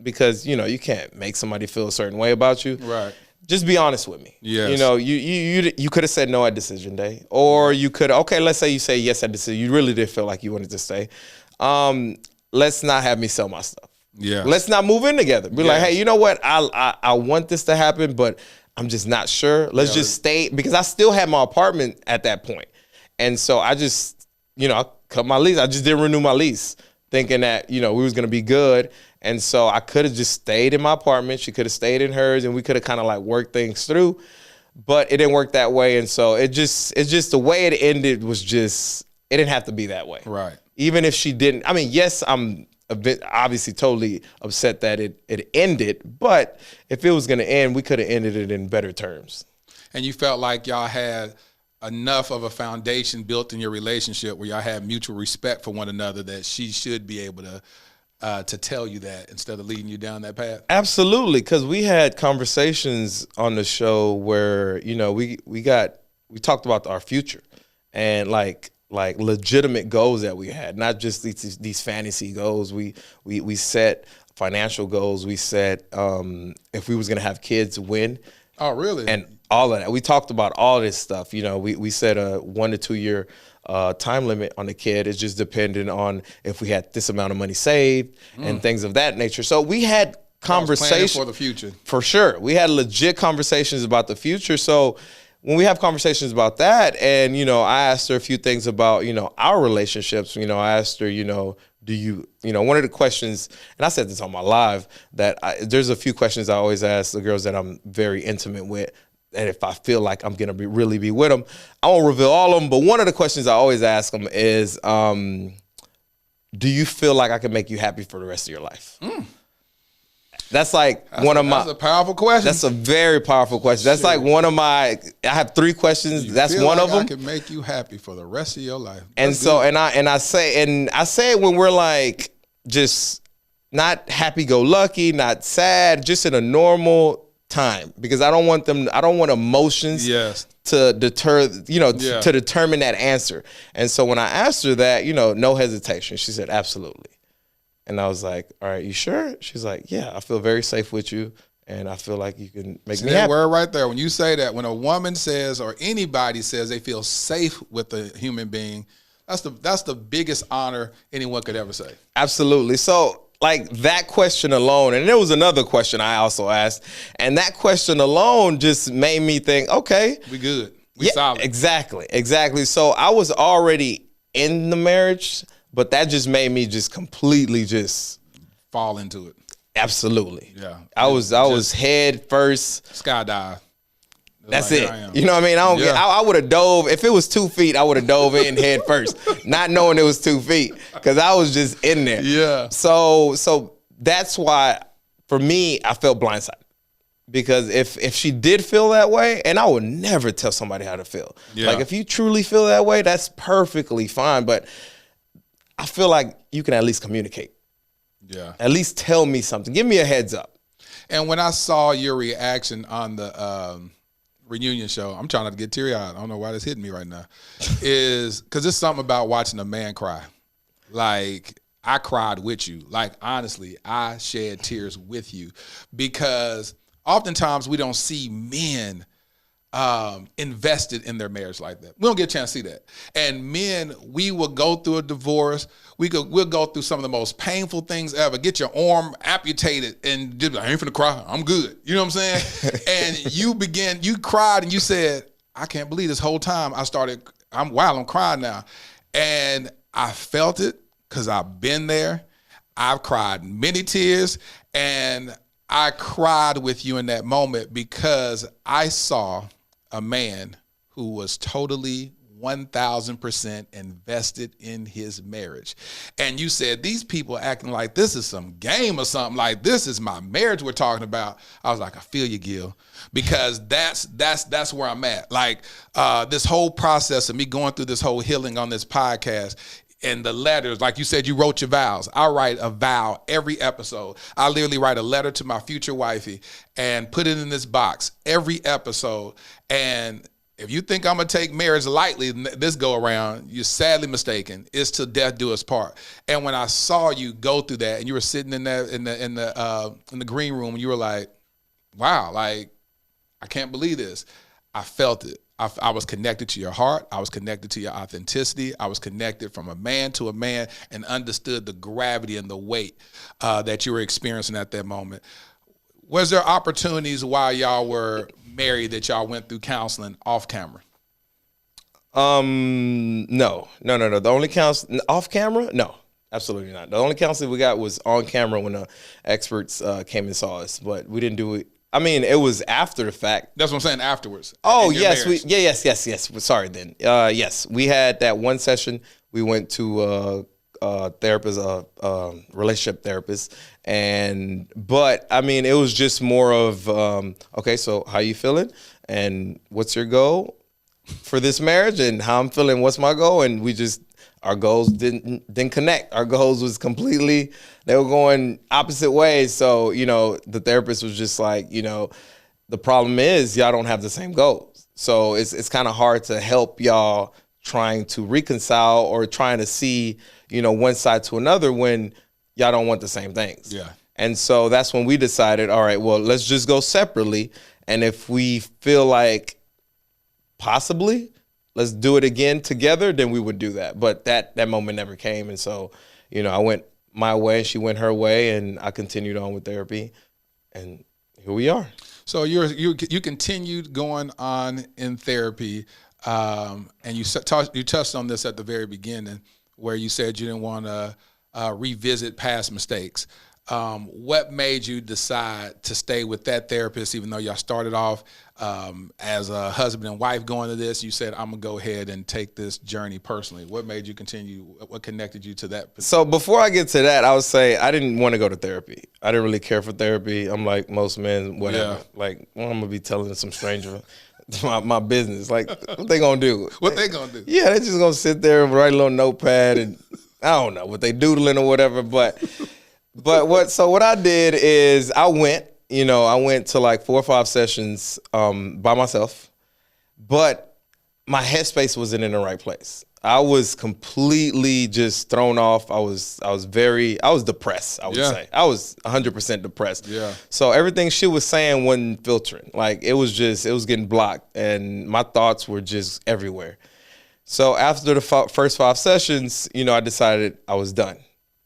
Because, you can't make somebody feel a certain way about you. Right. Just be honest with me. Yes. You could have said no at decision day. Or you could, okay, let's say you say yes at decision. You really did feel like you wanted to stay. Let's not have me sell my stuff. Yeah. Let's not move in together. Be like, hey, you know what? I want this to happen, but I'm just not sure. Let's just stay. Because I still had my apartment at that point. And so I just, I cut my lease. I just didn't renew my lease, thinking that, we was going to be good. And so I could have just stayed in my apartment. She could have stayed in hers, and we could have kind of like worked things through. But it didn't work that way. And so it's just the way it ended was just, it didn't have to be that way. Right. Even if she didn't, I mean, yes, I'm a bit obviously totally upset that it ended. But if it was going to end, we could have ended it in better terms. And you felt like y'all had enough of a foundation built in your relationship where y'all had mutual respect for one another that she should be able to tell you that instead of leading you down that path? Absolutely, because we had conversations on the show where we talked about our future and like legitimate goals that we had, not just these fantasy goals. We set financial goals. We set if we was gonna have kids, when. Oh, really? And all of that. We talked about all this stuff. We set a 1 to 2 year time limit on the kid. It's just dependent on if we had this amount of money saved and things of that nature. So we had conversations for the future. For sure. We had legit conversations about the future. So when we have conversations about that, and, I asked her a few things about, our relationships, I asked her, do you, one of the questions, and I said this on my live, that there's a few questions I always ask the girls that I'm very intimate with. And if I feel like I'm going to really be with them, I won't reveal all of them. But one of the questions I always ask them is, do you feel like I can make you happy for the rest of your life? That's like that's a powerful question. That's a very powerful question. That's like one of my, I have 3 questions. That's one of them. I can make you happy for the rest of your life. And so, and I say it when we're like, just not happy-go-lucky, not sad, just in a normal time, because I don't want emotions to deter, to determine that answer. And so when I asked her that, no hesitation, she said, absolutely. And I was like, all right, you sure? She's like, yeah, I feel very safe with you, and I feel like you can make me happy. That word right there, when you say that, when a woman says or anybody says they feel safe with a human being, that's the biggest honor anyone could ever say. Absolutely. So like that question alone, and there was another question I also asked, and that question alone just made me think, okay. We good. We solid. Exactly. So I was already in the marriage, but that just made me just completely just fall into it. Absolutely. Yeah. I was head first. Skydive. That's it. You know what I mean? I would have dove. If it was 2 feet, I would have dove in head first, not knowing it was 2 feet, because I was just in there. Yeah. So that's why, for me, I felt blindsided. Because if she did feel that way, and I would never tell somebody how to feel. Yeah. Like, if you truly feel that way, that's perfectly fine. But I feel like you can at least communicate. Yeah. At least tell me something. Give me a heads up. And when I saw your reaction on the reunion show, I'm trying not to get teary-eyed. I don't know why that's hitting me right now. Is because it's something about watching a man cry. Like, I cried with you. Like, honestly, I shed tears with you, because oftentimes we don't see men invested in their marriage like that. We don't get a chance to see that. And men, we will go through a divorce. We'll go through some of the most painful things ever. Get your arm amputated and just, I ain't finna cry. I'm good. You know what I'm saying? And you cried and you said, I can't believe this whole time I'm crying now. And I felt it, because I've been there. I've cried many tears, and I cried with you in that moment, because I saw a man who was totally 1,000% invested in his marriage. And you said, these people acting like this is some game or something, like this is my marriage we're talking about. I was like, I feel you, Gil, because that's where I'm at. Like, this whole process of me going through this whole healing on this podcast, and the letters, like you said, you wrote your vows. I write a vow every episode. I literally write a letter to my future wifey and put it in this box every episode. And if you think I'm gonna take marriage lightly this go around, you're sadly mistaken. It's till death do us part. And when I saw you go through that, and you were sitting in the green room, and you were like, wow, like, I can't believe this. I felt it. I was connected to your heart. I was connected to your authenticity. I was connected from a man to a man, and understood the gravity and the weight that you were experiencing at that moment. Was there opportunities while y'all were married that y'all went through counseling off camera? No. The only counseling off camera? No, absolutely not. The only counseling we got was on camera when the experts came and saw us, but we didn't do it. I mean, it was after the fact. That's what I'm saying, afterwards. Oh, yes. Yes. Sorry, then. Yes, we had that one session. We went to a therapist, a relationship therapist. But, I mean, it was just more of, okay, so how you feeling? And what's your goal for this marriage? And how I'm feeling, what's my goal? And our goals didn't connect. Our goals was completely, they were going opposite ways. So, the therapist was just like, the problem is y'all don't have the same goals. So it's kind of hard to help y'all trying to reconcile or trying to see, one side to another when y'all don't want the same things. Yeah. And so that's when we decided, all right, well, let's just go separately. And if we feel like possibly, let's do it again together, then we would do that. But that moment never came. And so, you know, I went my way, she went her way, and I continued on with therapy. And here we are. So you continued going on in therapy, and you touched on this at the very beginning, where you said you didn't want to revisit past mistakes. What made you decide to stay with that therapist, even though y'all started off as a husband and wife going to this? You said, I'm going to go ahead and take this journey personally. What made you continue? What connected you to that? So before I get to that, I would say I didn't want to go to therapy. I didn't really care for therapy. I'm like most men, whatever. Yeah. Like, I'm going to be telling some stranger my business. Like, what they going to do? What they going to do? Yeah, they just going to sit there and write a little notepad and I don't know what they doodling or whatever, but what I did is I went to like 4 or 5 sessions by myself, but my headspace wasn't in the right place. I was completely just thrown off. I was depressed, I would say. I was 100% depressed. Yeah. So everything she was saying wasn't filtering. Like it was getting blocked and my thoughts were just everywhere. So after the first 5 sessions, you know, I decided I was done.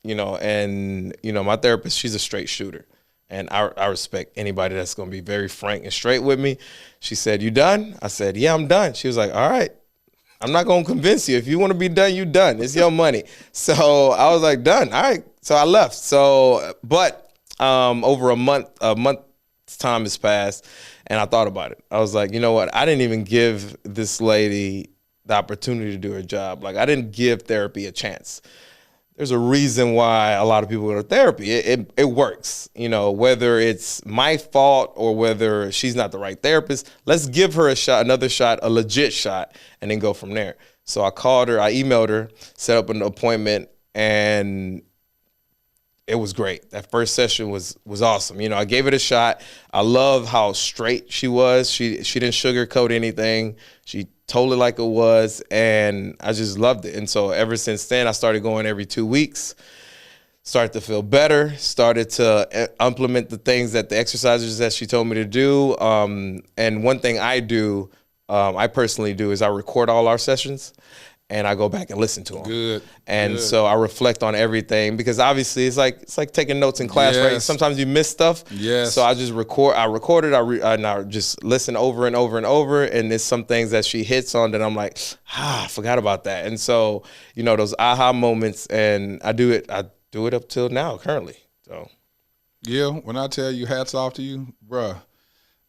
You know, and, you know, my therapist, she's a straight shooter. And I respect anybody that's going to be very frank and straight with me. She said, "You done?" I said, "Yeah, I'm done." She was like, "All right, I'm not going to convince you. If you want to be done, you done. It's your money." So I was like, done. All right. So I left. So, but over a month's time has passed and I thought about it. I was like, you know what? I didn't even give this lady the opportunity to do her job. Like I didn't give therapy a chance. There's a reason why a lot of people go to therapy. It works, you know, whether it's my fault or whether she's not the right therapist. Let's give her a shot, another shot, a legit shot, and then go from there. So I called her, I emailed her, set up an appointment, and it was great. That first session was awesome. You know, I gave it a shot. I love how straight she was. She didn't sugarcoat anything. She told it like it was, and I just loved it. And so ever since then, I started going every 2 weeks, started to feel better, started to implement the things the exercises that she told me to do. And one thing I personally do is I record all our sessions and I go back and listen to them. Good. And so I reflect on everything because obviously it's like taking notes in class, right? Sometimes you miss stuff. Yes. So I just record it, and I just listen over and over and over. And there's some things that she hits on that I'm like, I forgot about that. And so, you know, those aha moments, and I do it up till now currently. So. Yeah, when I tell you hats off to you, bruh,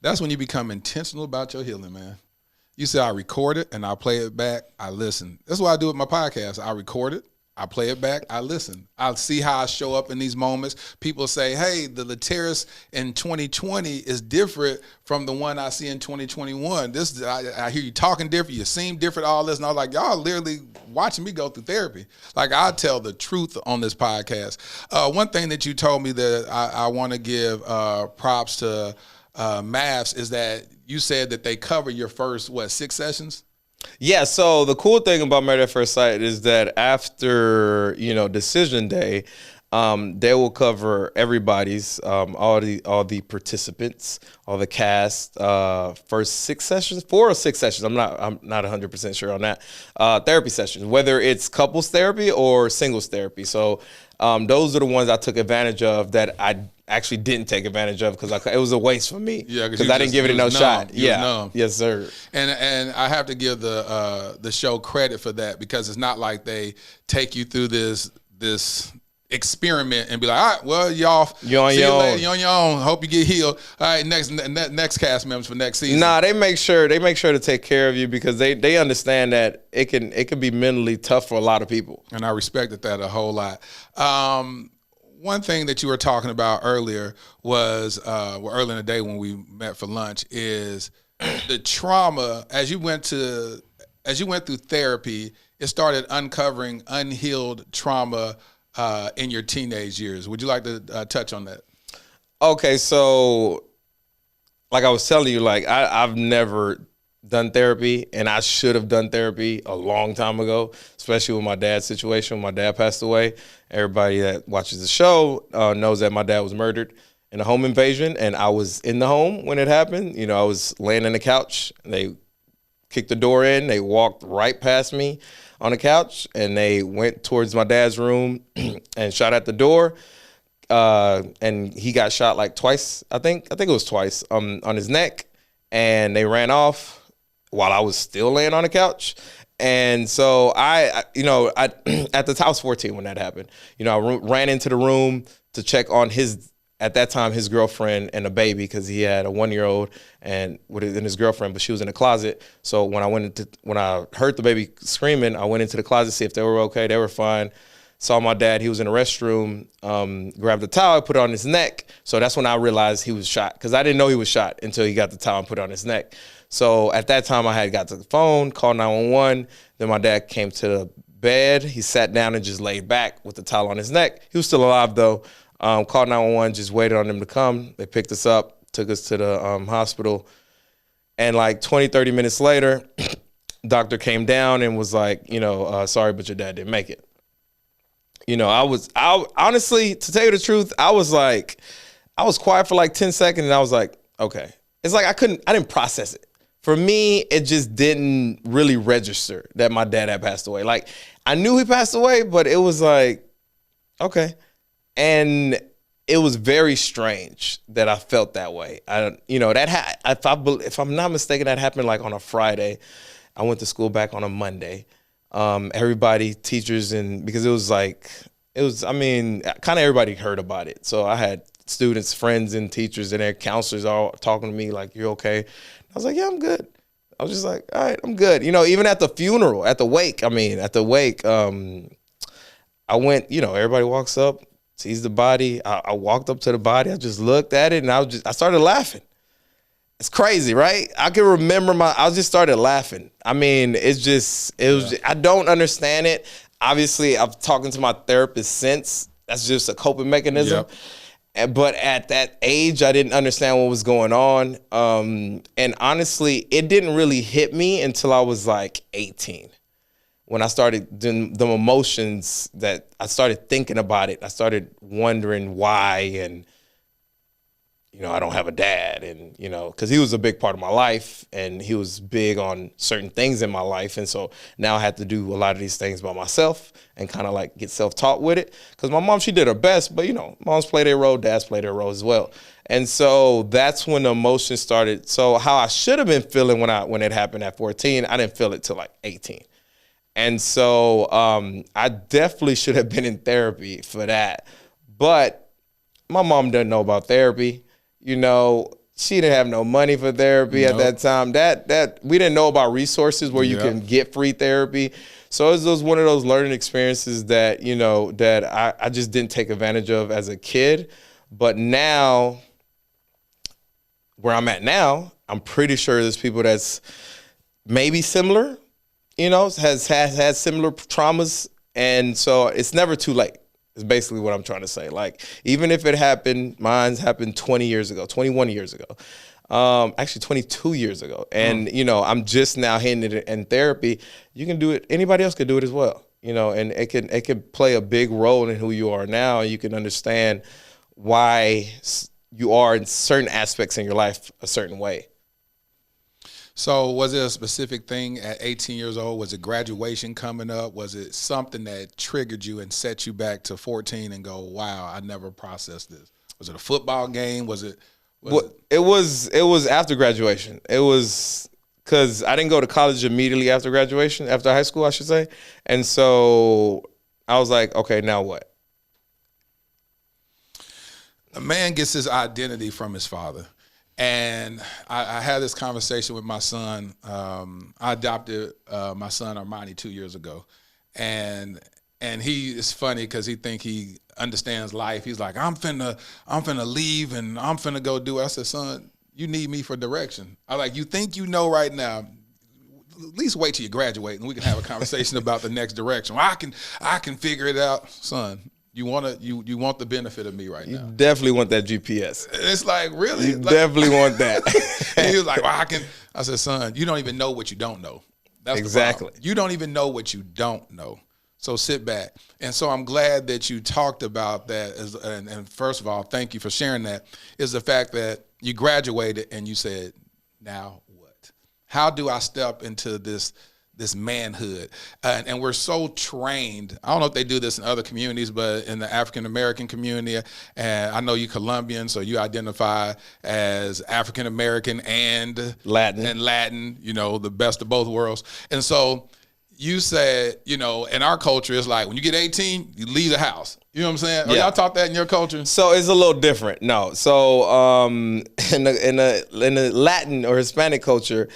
that's when you become intentional about your healing, man. You say I record it and I play it back, I listen. That's what I do with my podcast. I record it, I play it back, I listen. I'll see how I show up in these moments. People say, hey, the Lateris in 2020 is different from the one I see in 2021. I hear you talking different, you seem different, all this. And I was like, y'all literally watching me go through therapy. Like I tell the truth on this podcast. One thing that you told me that I want to give props to Mavs is that you said that they cover your first, 6 sessions? Yeah, so the cool thing about Married at First Sight is that after, decision day, they will cover everybody's, all the participants, all the cast, first 6 sessions, 4 or 6 sessions. I'm not 100% sure on that. Therapy sessions, whether it's couples therapy or singles therapy. So those are the ones I took advantage of that I actually didn't take advantage of because it was a waste for me. Yeah, because I didn't give it no shot. Yeah, yes, sir. And I have to give the show credit for that because it's not like they take you through this experiment and be like, all right, well, y'all, you're on your own. You're on your own. Hope you get healed. All right, next cast members for next season. Nah, they make sure to take care of you because they understand that it can be mentally tough for a lot of people. And I respected that a whole lot. One thing that you were talking about earlier was, early in the day when we met for lunch, is the trauma as you went through therapy. It started uncovering unhealed trauma in your teenage years. Would you like to touch on that? Okay, so like I was telling you, like I've never done therapy, and I should have done therapy a long time ago, especially with my dad's situation. When my dad passed away, everybody that watches the show knows that my dad was murdered in a home invasion, and I was in the home when it happened. I was laying in the couch, and they kicked the door in. They walked right past me on the couch, and they went towards my dad's room and shot at the door. And he got shot like twice. I think it was twice on his neck, and they ran off while I was still laying on the couch. And so I at the time I was 14 when that happened. You know, I ran into the room to check on at that time, his girlfriend and a baby, because he had a 1-year-old and his girlfriend, but she was in the closet. So when I heard the baby screaming, I went into the closet to see if they were okay. They were fine. Saw my dad. He was in the restroom. Grabbed the towel, put it on his neck. So that's when I realized he was shot, because I didn't know he was shot until he got the towel and put it on his neck. So at that time, I had got to the phone, called 911. Then my dad came to the bed. He sat down and just laid back with the towel on his neck. He was still alive, though. Called 911, just waited on them to come. They picked us up, took us to the hospital. And like 20, 30 minutes later, doctor came down and was like, sorry, but your dad didn't make it. You know, I honestly, to tell you the truth, I was quiet for like 10 seconds, and I was like, okay. It's like I didn't process it. For me, it just didn't really register that my dad had passed away. Like, I knew he passed away, but it was like, okay. And it was very strange that I felt that way. If I'm not mistaken, that happened like on a Friday. I went to school back on a Monday. Everybody, teachers, because kind of everybody heard about it. So I had students, friends, and teachers and their counselors all talking to me like, "You okay?" I was like, "Yeah, I'm good." I was just like, "All right, I'm good." Even at the funeral, at the wake, I went, everybody walks up, sees the body. I walked up to the body. I just looked at it, and I started laughing. It's crazy, right? I can remember I just started laughing. I mean, I don't understand it. Obviously, I've talking to my therapist since. That's just a coping mechanism. Yep. But at that age, I didn't understand what was going on. And honestly, it didn't really hit me until I was like 18. When I started doing the emotions that I started thinking about it, I started wondering why, and I don't have a dad, and because he was a big part of my life, and he was big on certain things in my life, and so now I had to do a lot of these things by myself and kind of like get self-taught with it. Because my mom, she did her best, but moms play their role, dads play their role as well, and so that's when the emotions started. So how I should have been feeling when it happened at 14, I didn't feel it till like 18. And so I definitely should have been in therapy for that. But my mom doesn't know about therapy. She didn't have no money for therapy at that time. That we didn't know about resources where you can get free therapy. So it was one of those learning experiences that, that I just didn't take advantage of as a kid. But now, where I'm at now, I'm pretty sure there's people that's maybe similar, has had similar traumas. And so it's never too late. Is basically what I'm trying to say. Like, even if it happened, mine's happened 21 years ago, actually 22 years ago. And, I'm just now hitting it in therapy. You can do it. Anybody else could do it as well, and it can play a big role in who you are now. You can understand why you are in certain aspects in your life a certain way. So was it a specific thing at 18 years old? Was it graduation coming up? Was it something that triggered you and set you back to 14 and go, wow, I never processed this? Was it a football game? It was after graduation. It was because I didn't go to college immediately after graduation, after high school, I should say. And so I was like, okay, now what? A man gets his identity from his father. And I had this conversation with my son. I adopted my son Armani 2 years ago, and he is funny because he think he understands life. He's like, I'm finna leave and I'm finna go do it. I said, son, you need me for direction. I like, you think you know right now. At least wait till you graduate and we can have a conversation about the next direction. Well, I can figure it out, son. You want the benefit of me right now. You definitely want that GPS. It's like, really? You definitely want that. And he was like, well, I said, son, you don't even know what you don't know. That's exactly. The problem. You don't even know what you don't know. So sit back. And so I'm glad that you talked about that. And first of all, thank you for sharing that, is the fact that you graduated and you said, now what? How do I step into this manhood? And we're so trained. I don't know if they do this in other communities, but in the African American community, and I know you Colombian, so you identify as African American and Latin, you know, the best of both worlds. And so you said, you know, in our culture, it's like when you get 18, you leave the house. You know what I'm saying? Yeah. Y'all taught that in your culture? So it's a little different. No. So in the Latin or Hispanic culture,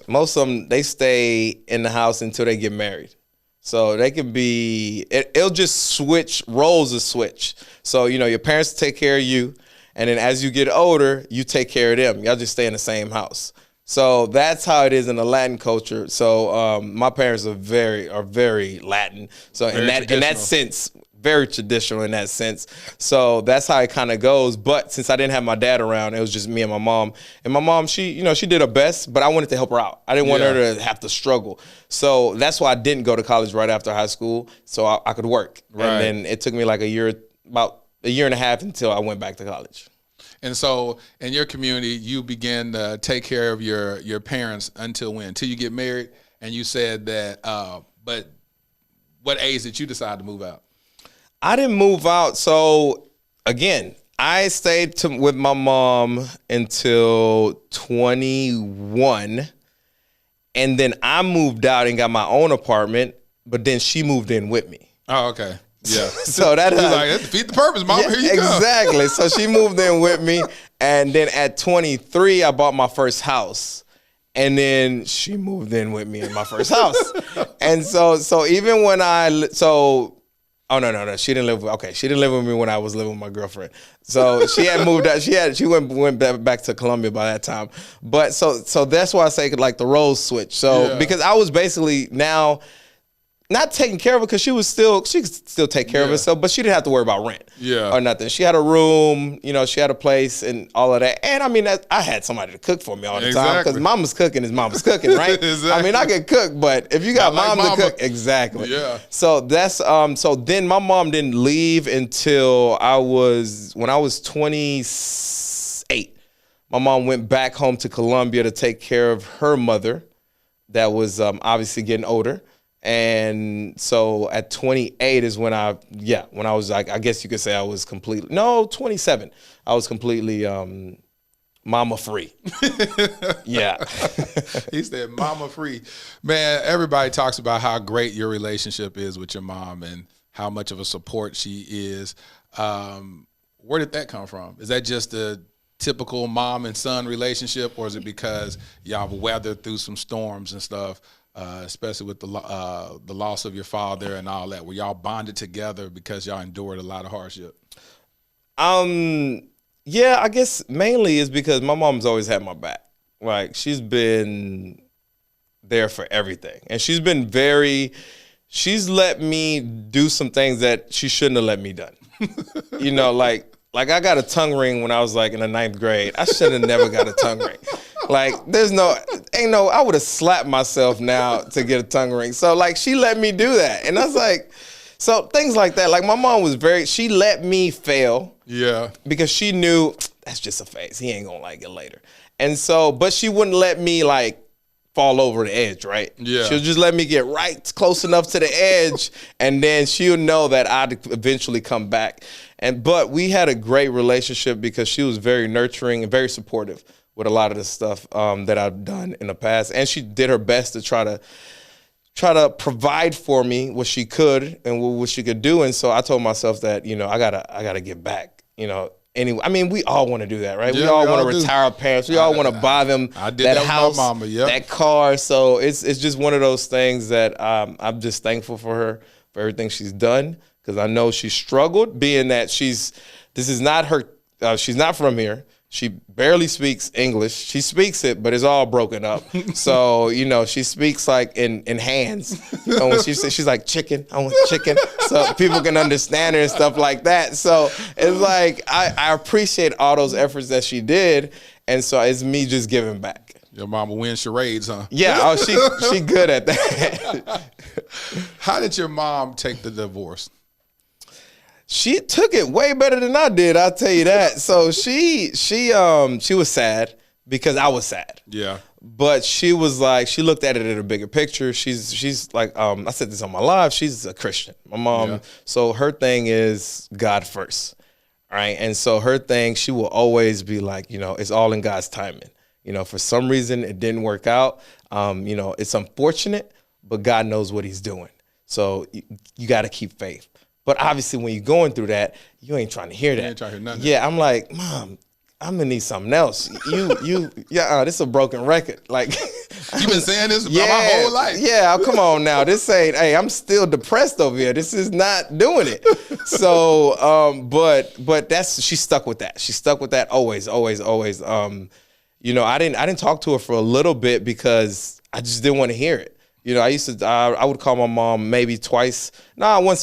most of them, they stay in the house until they get married. So they could be, it'll just switch, roles will switch. So, you know, your parents take care of you, and then as you get older, you take care of them. Y'all just stay in the same house. So that's how it is in the Latin culture. So my parents are very Latin. So in that sense, very traditional in that sense. So that's how it kind of goes. But since I didn't have my dad around, it was just me and my mom. And my mom, she did her best, but I wanted to help her out. I didn't want her to have to struggle. So that's why I didn't go to college right after high school, so I could work. Right. And then it took me like about a year and a half until I went back to college. And so in your community, you began to take care of your parents until when? Until you get married? And you said that, but what age did you decide to move out? I didn't move out. So again, I stayed with my mom until 21. And then I moved out and got my own apartment, but then she moved in with me. Oh, okay. Yeah. So that is like, defeat the purpose, Mama. Yeah, here you go. Exactly. So she moved in with me. And then at 23, I bought my first house. And then she moved in with me in my first house. And so even when oh no, she didn't live with me when I was living with my girlfriend. So she had moved out. She went back to Colombia by that time. But so that's why I say like the roles switch. So because I was basically now not taking care of her, because she could still take care of herself, but she didn't have to worry about rent or nothing. She had a room, you know, she had a place and all of that. And I mean, I had somebody to cook for me all the time, because mama's cooking is mama's cooking, right? Exactly. I mean, I can cook, but if you got mom to cook, exactly. Yeah. So that's so then my mom didn't leave until when I was 28. My mom went back home to Colombia to take care of her mother that was obviously getting older. And so at 28 is when I was like, I guess you could say I was 27. I was completely mama free. Yeah. He said mama free. Man, everybody talks about how great your relationship is with your mom and how much of a support she is. Where did that come from? Is that just a typical mom and son relationship, or is it because y'all have weathered through some storms and stuff? Especially with the loss of your father and all that, were y'all bonded together because y'all endured a lot of hardship? Yeah, I guess mainly is because my mom's always had my back. Like, she's been there for everything, and she's let me do some things that she shouldn't have let me done. You know, like I got a tongue ring when I was like in the 9th grade. I should have never got a tongue ring. Like, I would have slapped myself now to get a tongue ring. So like, she let me do that. And I was like, so things like that. Like, my mom was she let me fail. Yeah. Because she knew that's just a phase. He ain't gonna like it later. And so, but she wouldn't let me like fall over the edge, right? Yeah. She'll just let me get right close enough to the edge, and then she'll know that I'd eventually come back. But we had a great relationship because she was very nurturing and very supportive with a lot of the stuff that I've done in the past. And she did her best to try to provide for me what she could and what she could do. And so I told myself that, you know, I gotta get back, you know. Anyway, I mean, we all want to do that, right? Yeah, we all want to retire our parents. We all want to buy them that house, with my mama, that car. So it's just one of those things that I'm just thankful for her, for everything she's done, because I know she struggled, being that she's not from here. She barely speaks English. She speaks it, but it's all broken up. So, you know, she speaks like in hands. You know, when she's like, chicken, I want chicken. So people can understand her and stuff like that. So it's like, I appreciate all those efforts that she did. And so it's me just giving back. Your mama wins charades, huh? Yeah, she good at that. How did your mom take the divorce? She took it way better than I did, I'll tell you that. So she was sad because I was sad. Yeah. But she was like, she looked at it in a bigger picture. She's like, I said this on my live, she's a Christian. My mom, so her thing is God first, right? And so her thing, she will always be like, you know, it's all in God's timing. You know, for some reason it didn't work out. You know, it's unfortunate, but God knows what he's doing. So you got to keep faith. But obviously when you're going through that, you ain't trying to hear that. You ain't trying to hear nothing. Yeah, I'm like, Mom, I'm gonna need something else. This is a broken record. Like, you've been saying this about my whole life. Yeah, come on now. This ain't. Hey, I'm still depressed over here. This is not doing it. So, but that's, she stuck with that. She stuck with that always. You know, I didn't talk to her for a little bit because I just didn't want to hear it. You know, I would call my mom maybe once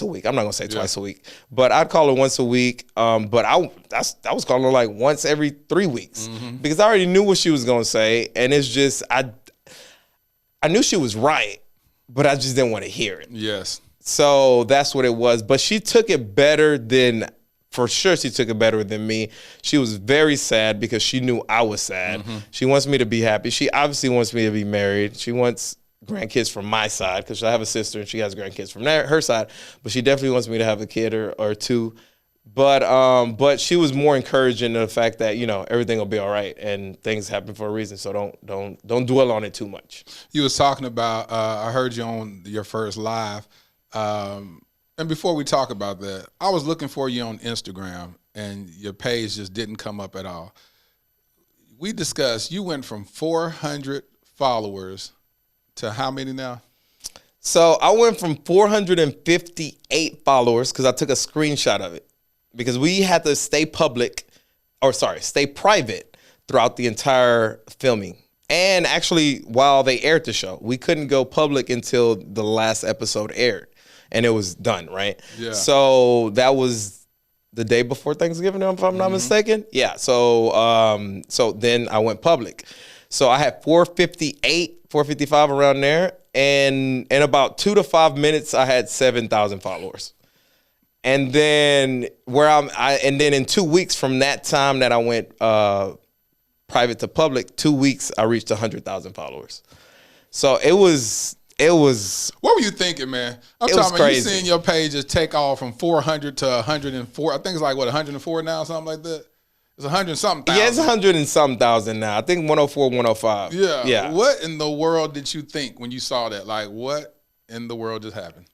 a week. I'm not gonna say twice a week, but I'd call her once a week. But I was calling her like once every 3 weeks because I already knew what she was gonna say, and it's just I knew she was right, but I just didn't want to hear it. Yes. So that's what it was. But she took it better than. For sure, she took it better than me. She was very sad because she knew I was sad. She wants me to be happy. She obviously wants me to be married. She wants grandkids from my side because I have a sister and she has grandkids from her side. But she definitely wants me to have a kid or two. But she was more encouraging of the fact that, you know, everything will be all right and things happen for a reason. So don't dwell on it too much. You was talking about, I heard you on your first live. And before we talk about that, I was looking for you on Instagram, and your page just didn't come up at all. We discussed, you went from 400 followers to how many now? So I went from 458 followers because I took a screenshot of it because we had to stay private throughout the entire filming. And actually, while they aired the show, we couldn't go public until the last episode aired. And it was done, right? Yeah. So that was the day before Thanksgiving, if I'm not mistaken. Yeah. So then I went public. So I had 458, 455 around there, and in about 2 to 5 minutes, I had 7,000 followers. And then in 2 weeks from that time that I went private to public, 2 weeks I reached 100,000 followers. So it was. What were you thinking, man? I'm talking about you seeing your pages take off from 400 to 104. I think it's like, 104 now, something like that? It's 100-something thousand. Yeah, it's 100-something thousand now. I think 104, 105. Yeah. What in the world did you think when you saw that? Like, what in the world just happened?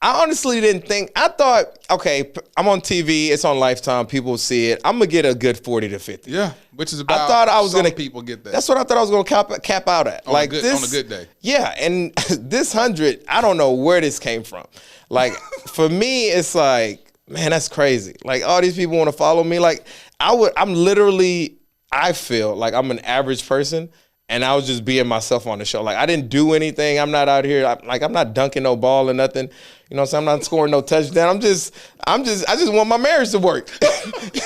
I honestly didn't think. I thought, okay, I'm on TV. It's on Lifetime. People see it. I'm going to get a good 40 to 50. Yeah, which is about some people get that. That's what I thought I was going to cap out at. On a good day. Yeah, and this 100, I don't know where this came from. Like, for me, it's like, man, that's crazy. Like, all these people want to follow me. Like, I feel like I'm an average person. And I was just being myself on the show. Like, I didn't do anything. I'm not out here. I'm not dunking no ball or nothing. You know what I'm saying? I'm not scoring no touchdown. I just want my marriage to work.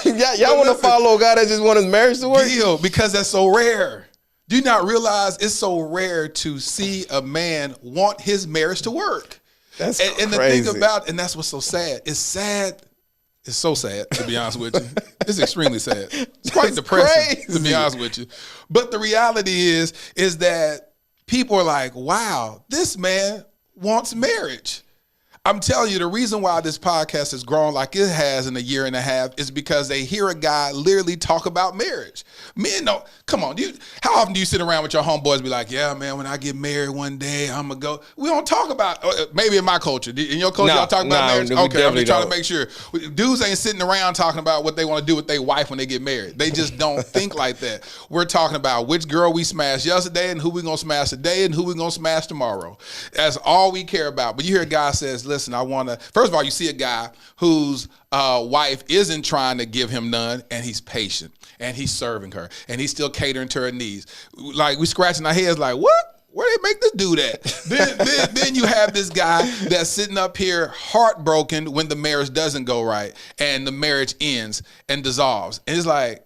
Y'all want to follow a guy that just want his marriage to work? Gil, because that's so rare. Do you not realize it's so rare to see a man want his marriage to work? That's crazy. And the thing about, and that's what's so sad. It's sad. It's so sad, to be honest with you. It's extremely sad. It's quite depressing, to be honest with you. But the reality is that people are like, wow, this man wants marriage. I'm telling you, the reason why this podcast has grown like it has in a year and a half is because they hear a guy literally talk about marriage. Men don't, come on, how often do you sit around with your homeboys and be like, yeah, man, when I get married one day, I'm going to go. We don't talk about, maybe in my culture. In your culture, y'all talk about marriage? Okay, I'm just trying to make sure. Dudes ain't sitting around talking about what they want to do with their wife when they get married. They just don't think like that. We're talking about which girl we smashed yesterday and who we going to smash today and who we going to smash tomorrow. That's all we care about. But you hear a guy says, listen, I want to, first of all, you see a guy whose wife isn't trying to give him none, and he's patient, and he's serving her, and he's still catering to her needs. Like, we scratching our heads like, what? Where they make this dude at? Then you have this guy that's sitting up here heartbroken when the marriage doesn't go right, and the marriage ends and dissolves. And it's like,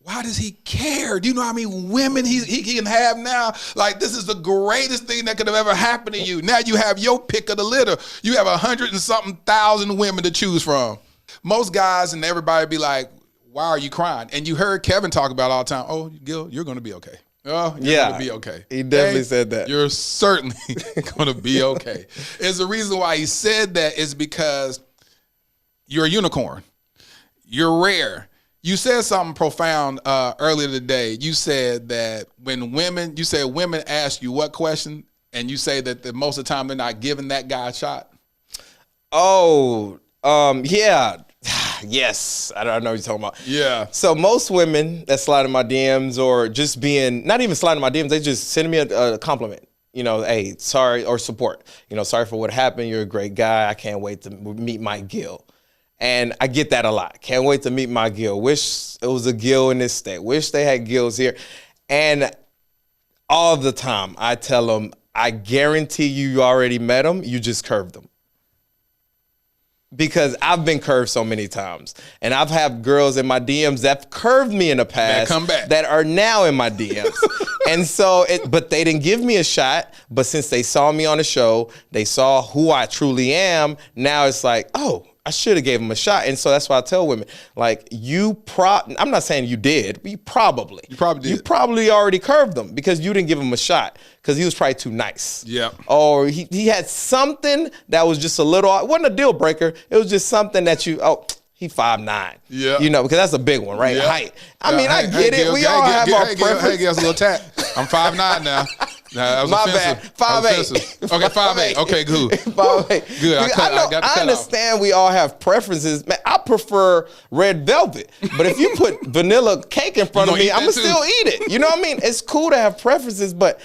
why does he care? Do you know how many women he can have now? Like, this is the greatest thing that could have ever happened to you. Now you have your pick of the litter. You have 100 and something thousand women to choose from. Most guys and everybody be like, why are you crying? And you heard Kevin talk about all the time, oh, Gil, you're going to be okay. Oh, you're going to be okay. He definitely said that. You're certainly going to be okay. It's the reason why he said that is because you're a unicorn. You're rare. You said something profound earlier today. You said that when women ask you what question, and you say that most of the time they're not giving that guy a shot. Oh, yeah. Yes, I don't know what you're talking about. Yeah. So most women that slide in my DMs or just being, not even sliding in my DMs, they just send me a compliment. You know, hey, sorry, or support. You know, sorry for what happened. You're a great guy. I can't wait to meet my Gil. And I get that a lot. Can't wait to meet my Gil. Wish it was a Gil in this state. Wish they had Gils here. And all the time I tell them, I guarantee you already met him. You just curved him. Because I've been curved so many times. And I've had girls in my DMs that curved me in the past that come back, that are now in my DMs. And so, but they didn't give me a shot. But since they saw me on the show, they saw who I truly am. Now it's like, oh, I should have gave him a shot. And so that's why I tell women, like, I'm not saying you did, but you probably did. You probably already curved him because you didn't give him a shot because he was probably too nice. Yeah. Or he had something that was just a little, it wasn't a deal breaker. It was just something that he 5'9". Yeah. You know, because that's a big one, right? Yeah. Height. I mean, I get it. We all have our preference. Hey, give us a little tap. I'm 5'9" now. That was my offensive. bad. 5'8". Okay, 5'8". Okay, good. 5'8". Good. I understand we all have preferences. Man, I prefer red velvet. But if you put vanilla cake in front of me, I'm going to still eat it. You know what I mean? It's cool to have preferences, but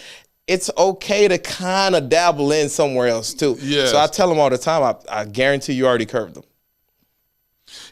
it's okay to kind of dabble in somewhere else too. Yes. So I tell them all the time, I guarantee you already curved them.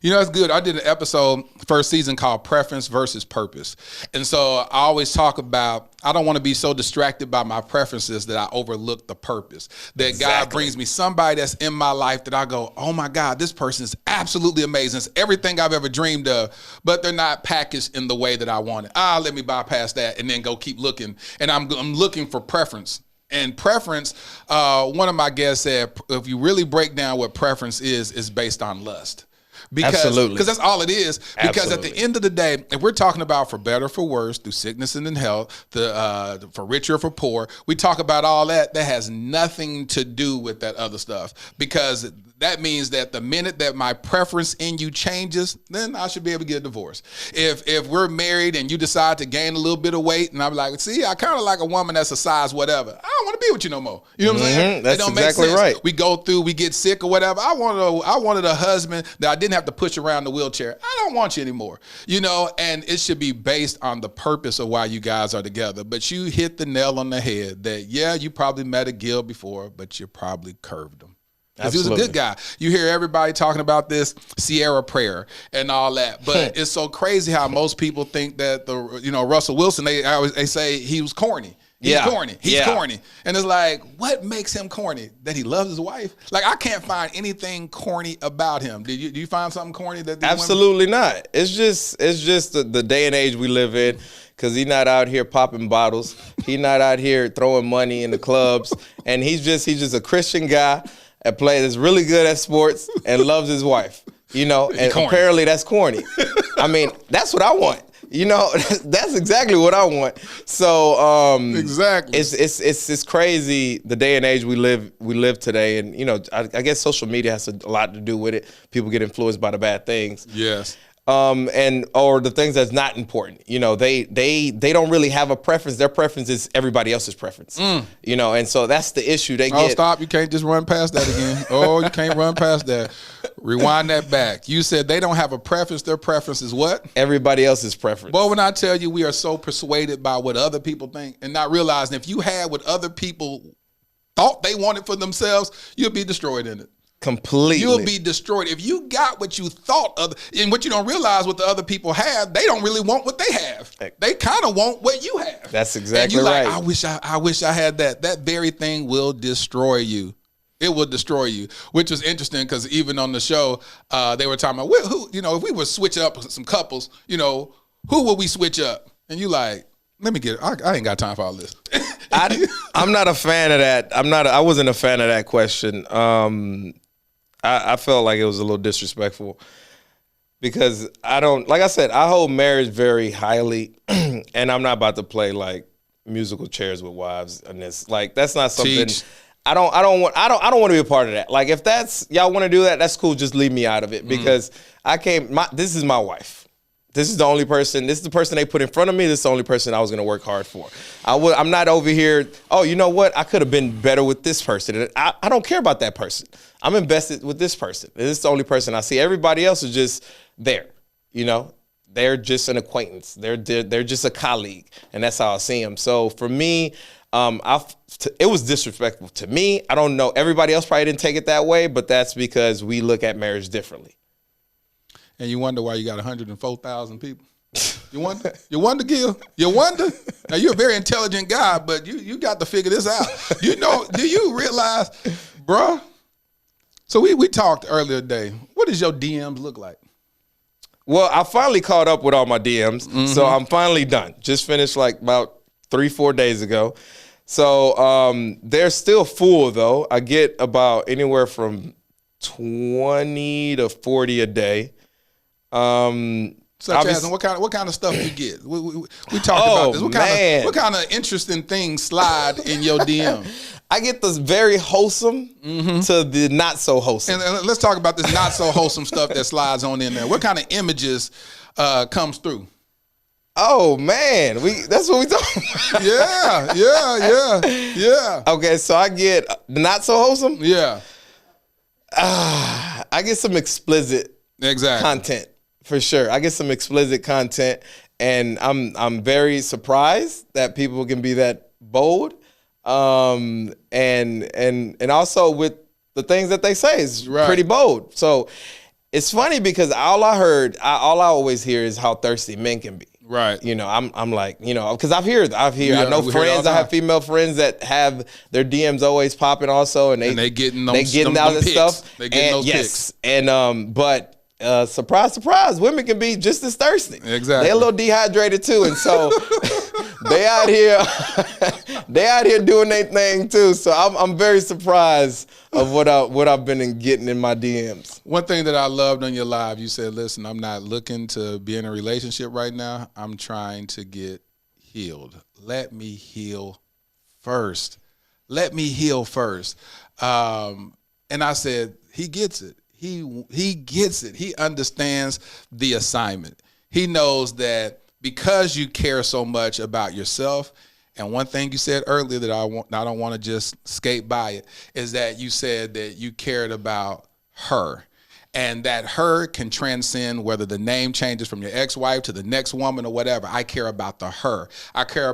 You know, it's good. I did an episode first season called Preference versus Purpose. And so I always talk about, I don't want to be so distracted by my preferences that I overlook the purpose. That God brings me somebody that's in my life that I go, oh my God, this person is absolutely amazing. It's everything I've ever dreamed of, but they're not packaged in the way that I want it. Let me bypass that and then go keep looking. And I'm looking for preference. And preference, one of my guests said, if you really break down what preference is based on lust. Because that's all it is. Because at the end of the day, if we're talking about for better or for worse, through sickness and in health, for richer or for poor, we talk about all that. That has nothing to do with that other stuff. Because that means that the minute that my preference in you changes, then I should be able to get a divorce. If we're married and you decide to gain a little bit of weight, and I'm like, see, I kind of like a woman that's a size whatever. I don't want to be with you no more. You know what I'm saying? That's exactly right. We go through, we get sick or whatever. I wanted a husband that I didn't have to push around the wheelchair. I don't want you anymore. You know, and it should be based on the purpose of why you guys are together. But you hit the nail on the head that, yeah, you probably met a Gil before, but you probably curved him. Because he was a good guy. You hear everybody talking about this Sierra prayer and all that, but it's so crazy how most people think that Russell Wilson. They say he was corny. He's corny. He's corny, and it's like, what makes him corny? That he loves his wife. Like, I can't find anything corny about him. Do you find something corny that? Absolutely not. It's just the day and age we live in. Because he's not out here popping bottles. He's not out here throwing money in the clubs, and he's just a Christian guy. That's really good at sports and loves his wife, you know, and apparently that's corny. I mean, that's what I want. You know, that's exactly what I want. So exactly, it's crazy the day and age we live today, and you know, I guess social media has a lot to do with it. People get influenced by the bad things. Yes. Or the things that's not important. You know, they don't really have a preference. Their preference is everybody else's preference. You know, and so that's the issue they get. Oh, stop. You can't just run past that again. Oh, you can't run past that. Rewind that back. You said they don't have a preference. Their preference is what? Everybody else's preference. Well, when I tell you we are so persuaded by what other people think and not realizing if you had what other people thought they wanted for themselves, you'll be destroyed in it. Completely. You'll be destroyed. If you got what you thought of, and what you don't realize what the other people have, they don't really want what they have. They kind of want what you have. That's exactly and right. Like, I wish I had that. That very thing will destroy you. It will destroy you, which was interesting because even on the show, they were talking about who, you know, if we would switch up some couples, you know, who would we switch up? And you like, let me get it. I ain't got time for all this. I'm not a fan of that. I wasn't a fan of that question. I felt like it was a little disrespectful because I don't, like I said, I hold marriage very highly, and I'm not about to play like musical chairs with wives and this. Like, that's not something. Teach. I don't want to be a part of that. Like, if that's y'all want to do that, that's cool. Just leave me out of it, because this is my wife. This is the only person. This is the person they put in front of me. This is the only person I was going to work hard for. I'm not over here. Oh, you know what? I could have been better with this person. I don't care about that person. I'm invested with this person. This is the only person I see. Everybody else is just there. You know, they're just an acquaintance. They're just a colleague, and that's how I see them. So for me, it was disrespectful to me. I don't know. Everybody else probably didn't take it that way, but that's because we look at marriage differently. And you wonder why you got 104,000 people. You wonder, Gil? You wonder? Now, you're a very intelligent guy, but you got to figure this out. You know, do you realize, bruh? So we talked earlier today. What does your DMs look like? Well, I finally caught up with all my DMs, so I'm finally done. Just finished like about 3-4 days ago. So they're still full, though. I get about anywhere from 20 to 40 a day. Such as, and what kind of stuff you get? We talked about this. What kind of interesting things slide in your DM? I get this very wholesome to the not so wholesome. And let's talk about this not so wholesome stuff that slides on in there. What kind of images comes through? Oh man, that's what we talking about. Yeah. Okay, so I get not so wholesome. Yeah. I get some explicit content for sure. I get some explicit content, and I'm very surprised that people can be that bold. And also with the things that they say is pretty bold. So it's funny because all I always hear is how thirsty men can be. Right. You know, I'm like, you know, because I know friends, I have female friends that have their DMs always popping also, and they getting all this stuff. They getting those pics. And but surprise, surprise, women can be just as thirsty. Exactly. They're a little dehydrated too, and so they out here doing their thing too. So I'm very surprised of what I've been getting in my DMs. One thing that I loved on your live, you said, listen, I'm not looking to be in a relationship right now. I'm trying to get healed. Let me heal first. And I said, he gets it. He gets it. He understands the assignment. He knows that because you care so much about yourself. And one thing you said earlier that I don't want to just skate by it is that you said that you cared about her, and that her can transcend whether the name changes from your ex-wife to the next woman or whatever. I care about the her. I care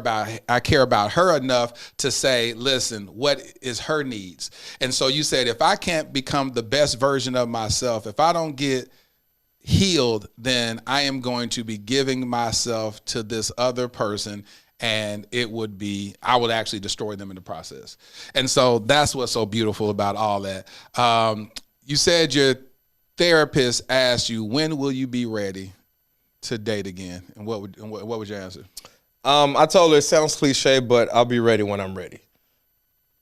about her enough to say, listen, what is her needs? And so you said, if I can't become the best version of myself, if I don't get healed, then I am going to be giving myself to this other person, and I would actually destroy them in the process. And so that's what's so beautiful about all that. You said your therapist asked you, when will you be ready to date again? And what was your answer? I told her, it sounds cliche, but I'll be ready when I'm ready.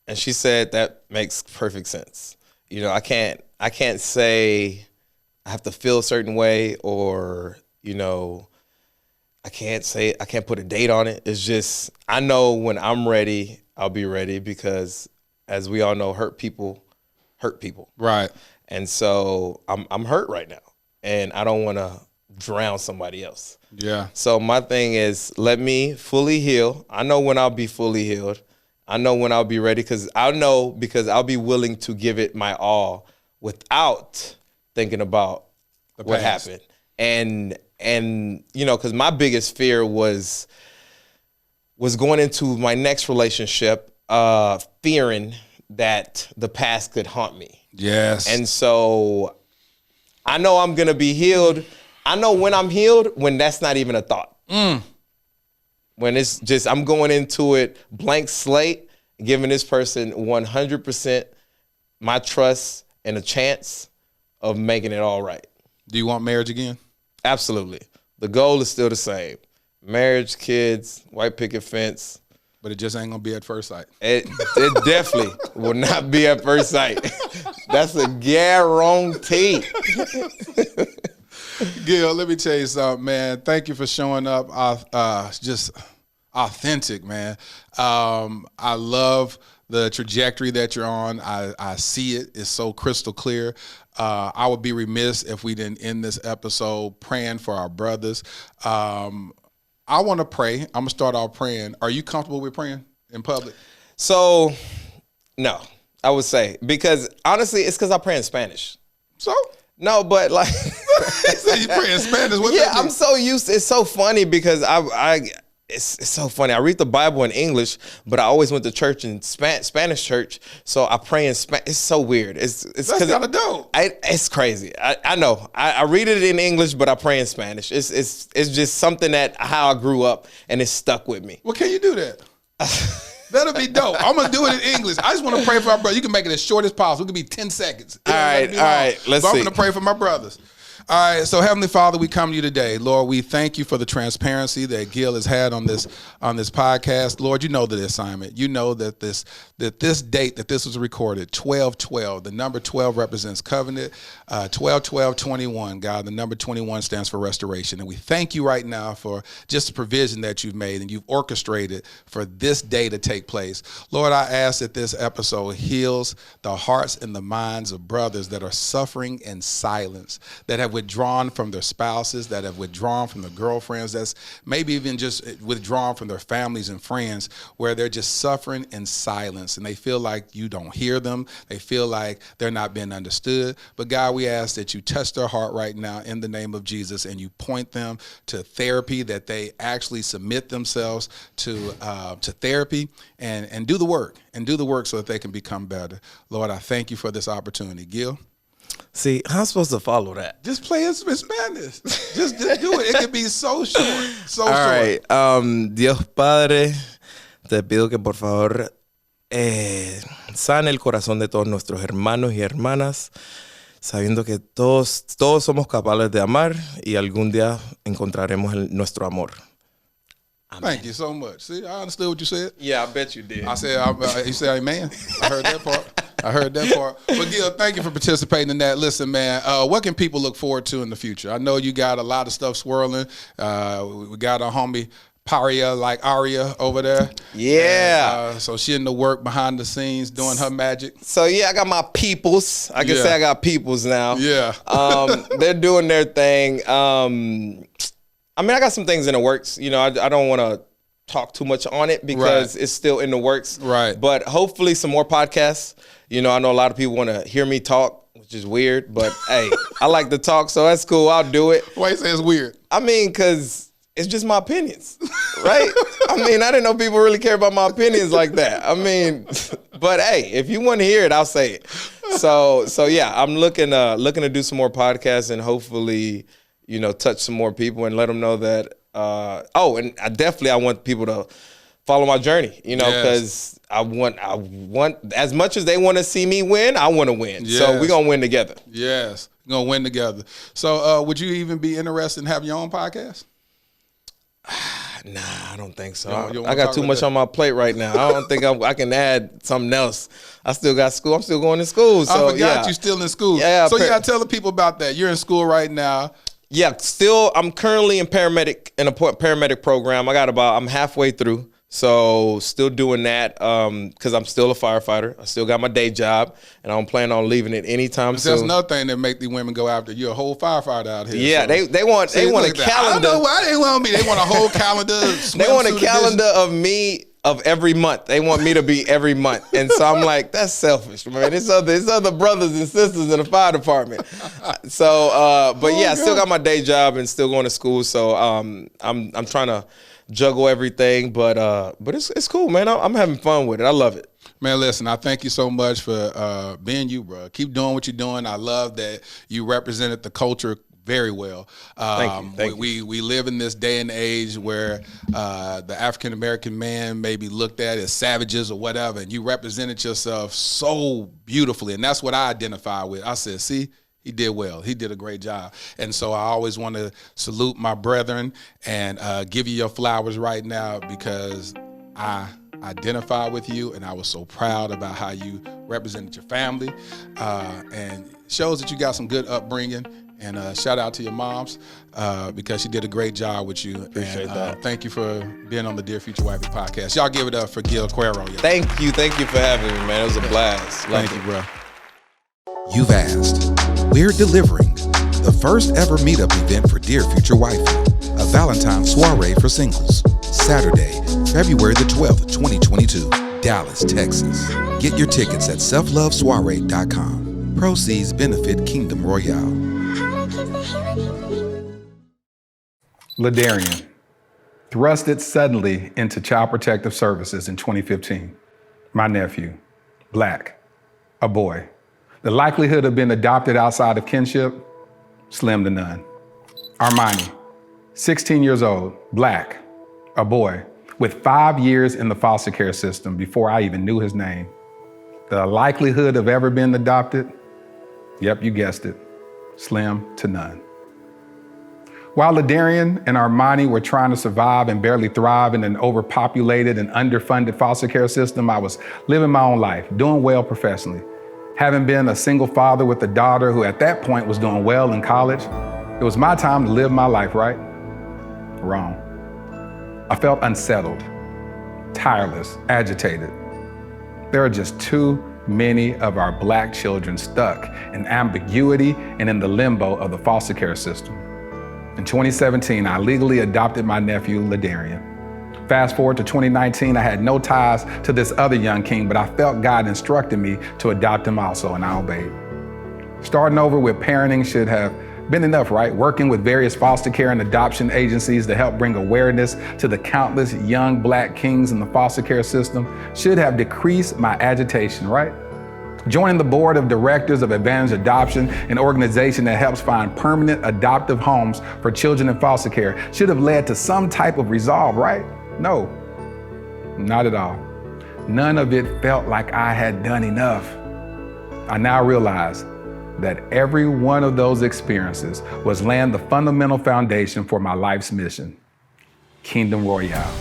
And she said that makes perfect sense. You know, I can't say I have to feel a certain way, or, you know, I can't put a date on it. It's just, I know when I'm ready, I'll be ready, because as we all know, hurt people hurt people. Right. And so I'm hurt right now, and I don't want to drown somebody else. Yeah. So my thing is, let me fully heal. I know when I'll be fully healed. I know when I'll be ready, because I'll be willing to give it my all without thinking about what happened. And you know, because my biggest fear was going into my next relationship fearing that the past could haunt me. Yes. And so I know I'm going to be healed. I know when I'm healed, when that's not even a thought. When it's just, I'm going into it blank slate, giving this person 100% my trust and a chance of making it all right. Do you want marriage again? Absolutely. The goal is still the same. Marriage, kids, white picket fence. But it just ain't going to be at first sight. It definitely will not be at first sight. That's a guarantee. Gil, let me tell you something, man. Thank you for showing up. Just authentic, man. I love the trajectory that you're on. I see it. It's so crystal clear. I would be remiss if we didn't end this episode praying for our brothers. I want to pray. I'm going to start off praying. Are you comfortable with praying in public? So, no, I would say. Because, honestly, it's because I pray in Spanish. So? No, but like... So you pray in Spanish? What yeah, I'm so used to, it's so funny because it's so funny. I read the Bible in English, but I always went to church in Spanish church, so I pray in Spanish. It's so weird. That's kind of dope. It's crazy. I know. I read it in English, but I pray in Spanish. It's just something that how I grew up, and it's stuck with me. Well, can you do that? That'll be dope. I'm going to do it in English. I just want to pray for our brothers. You can make it as short as possible. It could be 10 seconds. All right. Let's see. I'm going to pray for my brothers. All right, so Heavenly Father, we come to you today. Lord, we thank you for the transparency that Gil has had on this podcast. Lord, you know the assignment. You know that this date that this was recorded, 12/12, the number 12 represents covenant, 12/12/21, God, the number 21 stands for restoration. And we thank you right now for just the provision that you've made and you've orchestrated for this day to take place. Lord, I ask that this episode heals the hearts and the minds of brothers that are suffering in silence, that have withdrawn from their spouses, that have withdrawn from their girlfriends, that's maybe even just withdrawn from their families and friends, where they're just suffering in silence and they feel like you don't hear them. They feel like they're not being understood. But God, we ask that you touch their heart right now in the name of Jesus and you point them to therapy, that they actually submit themselves to therapy and do the work so that they can become better. Lord, I thank you for this opportunity. Gil? See, how am I supposed to follow that? Just play in Spanish. Just do it. It can be so short. All right. Dios Padre, te pido que por favor sane el corazón de todos nuestros hermanos y hermanas, sabiendo que todos somos capaces de amar y algún día encontraremos nuestro amor. Amen. Thank you so much. See, I understood what you said. Yeah, I bet you did. I said, you said amen. I heard that part. But Gil, thank you for participating in that. Listen, man, what can people look forward to in the future? I know you got a lot of stuff swirling. We got our homie Aria over there. Yeah. And, so she in the work behind the scenes doing her magic. So yeah, I got my peoples. I can say I got peoples now. Yeah. They're doing their thing. I mean, I got some things in the works. You know, I don't want to talk too much on it because it's still in the works. Right. But hopefully some more podcasts. You know, I know a lot of people want to hear me talk, which is weird. But, hey, I like to talk, so that's cool. I'll do it. Why you say it's weird? I mean, because it's just my opinions, right? I mean, I didn't know people really care about my opinions like that. I mean, but, hey, if you want to hear it, I'll say it. So yeah, I'm looking to do some more podcasts and hopefully – you know, touch some more people and let them know that, and I want people to follow my journey, you know, because I want, as much as they want to see me win, I want to win. Yes. So we're going to win together. Yes, we're going to win together. So would you even be interested in having your own podcast? Nah, I don't think so. I got too much on my plate right now. I don't think I can add something else. I still got school. I'm still going to school. So, I forgot you still in school. Yeah. So you got to tell the people about that. You're in school right now. Yeah, I'm currently in a paramedic program. I'm halfway through. So still doing that because I'm still a firefighter. I still got my day job, and I don't plan on leaving it anytime soon. That's another thing that make the women go after. You're a whole firefighter out here. Yeah, so. they want a calendar. I don't know why they want me. They want a whole calendar. They want a calendar of me of every month. They want me to be every month, and so I'm like, that's selfish, man. It's other brothers and sisters in the fire department. So, but yeah, I still got my day job and still going to school. So I'm trying to juggle everything, but it's cool, man. I'm having fun with it. I love it. Man, listen, I thank you so much for being you, bro. Keep doing what you're doing. I love that you represented the culture very well. Thank you. We live in this day and age where the African-American man may be looked at as savages or whatever, and you represented yourself so beautifully, and that's what I identify with. I said, see, he did well. He did a great job. And so I always want to salute my brethren and give you your flowers right now because I identify with you, and I was so proud about how you represented your family, and shows that you got some good upbringing. And shout out to your moms because she did a great job with you. Appreciate that. Thank you for being on the Dear Future Wifey podcast. Y'all give it up for Gil Cuero. Thank you for having me, man. It was a blast. Thank you, bro. You've asked. We're delivering the first ever meetup event for Dear Future Wifey, a Valentine soiree for singles. Saturday, February the 12th, 2022, Dallas, Texas. Get your tickets at selflovesoiree.com. Proceeds benefit Kingdom Royale. Ladarian, thrusted suddenly into Child Protective Services in 2015. My nephew, Black, a boy. The likelihood of being adopted outside of kinship, slim to none. Armani, 16 years old, Black, a boy, with 5 years in the foster care system before I even knew his name. The likelihood of ever being adopted, yep, you guessed it, slim to none. While Ladarian and Armani were trying to survive and barely thrive in an overpopulated and underfunded foster care system, I was living my own life, doing well professionally. Having been a single father with a daughter who at that point was doing well in college, it was my time to live my life, right? Wrong. I felt unsettled, tireless, agitated. There are just too many of our Black children stuck in ambiguity and in the limbo of the foster care system. In 2017, I legally adopted my nephew, Ladarian. Fast forward to 2019, I had no ties to this other young king, but I felt God instructed me to adopt him also, and I obeyed. Starting over with parenting should have been enough, right? Working with various foster care and adoption agencies to help bring awareness to the countless young Black kings in the foster care system should have decreased my agitation, right? Joining the board of directors of Advantage Adoption, an organization that helps find permanent adoptive homes for children in foster care, should have led to some type of resolve, right? No, not at all. None of it felt like I had done enough. I now realize that every one of those experiences was laying the fundamental foundation for my life's mission, Kingdom Royale.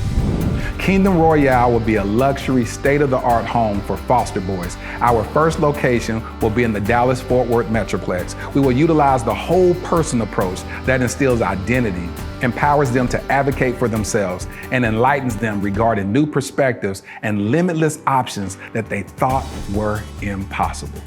Kingdom Royale will be a luxury, state-of-the-art home for foster boys. Our first location will be in the Dallas-Fort Worth Metroplex. We will utilize the whole person approach that instills identity, empowers them to advocate for themselves, and enlightens them regarding new perspectives and limitless options that they thought were impossible.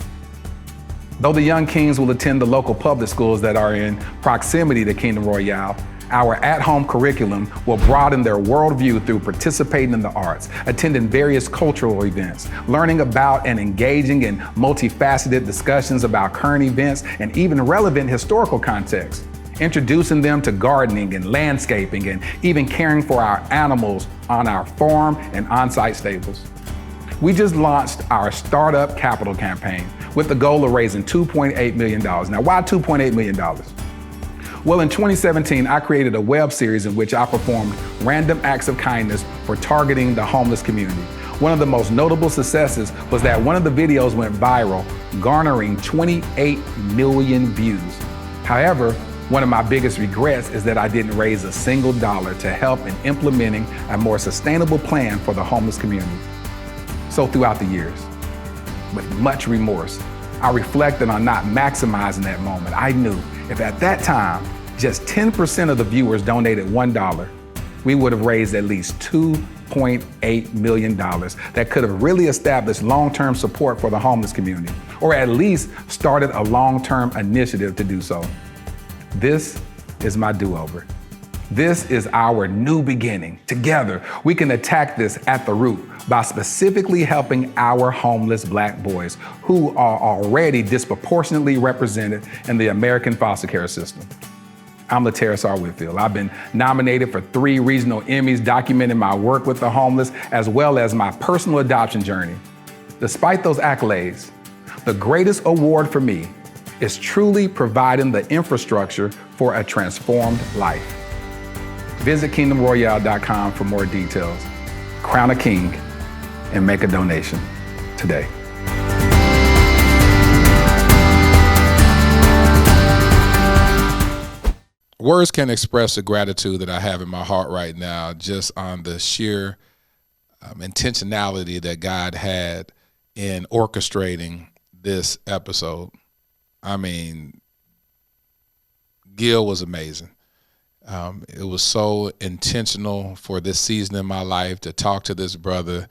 Though the young kings will attend the local public schools that are in proximity to Kingdom Royale, our at-home curriculum will broaden their worldview through participating in the arts, attending various cultural events, learning about and engaging in multifaceted discussions about current events and even relevant historical context, introducing them to gardening and landscaping and even caring for our animals on our farm and on-site stables. We just launched our Startup Capital campaign with the goal of raising $2.8 million. Now, why $2.8 million? Well, in 2017, I created a web series in which I performed random acts of kindness for targeting the homeless community. One of the most notable successes was that one of the videos went viral, garnering 28 million views. However, one of my biggest regrets is that I didn't raise a single dollar to help in implementing a more sustainable plan for the homeless community. So throughout the years, with much remorse, I reflected on not maximizing that moment. I knew if at that time, just 10% of the viewers donated $1, we would have raised at least $2.8 million that could have really established long-term support for the homeless community, or at least started a long-term initiative to do so. This is my do-over. This is our new beginning. Together, we can attack this at the root by specifically helping our homeless Black boys who are already disproportionately represented in the American foster care system. I'm Lateris R. Whitfield. I've been nominated for 3 regional Emmys documenting my work with the homeless as well as my personal adoption journey. Despite those accolades, the greatest award for me is truly providing the infrastructure for a transformed life. Visit kingdomroyale.com for more details. Crown a king and make a donation today. Words can't express the gratitude that I have in my heart right now, just on the sheer intentionality that God had in orchestrating this episode. I mean, Gil was amazing. It was so intentional for this season in my life to talk to this brother,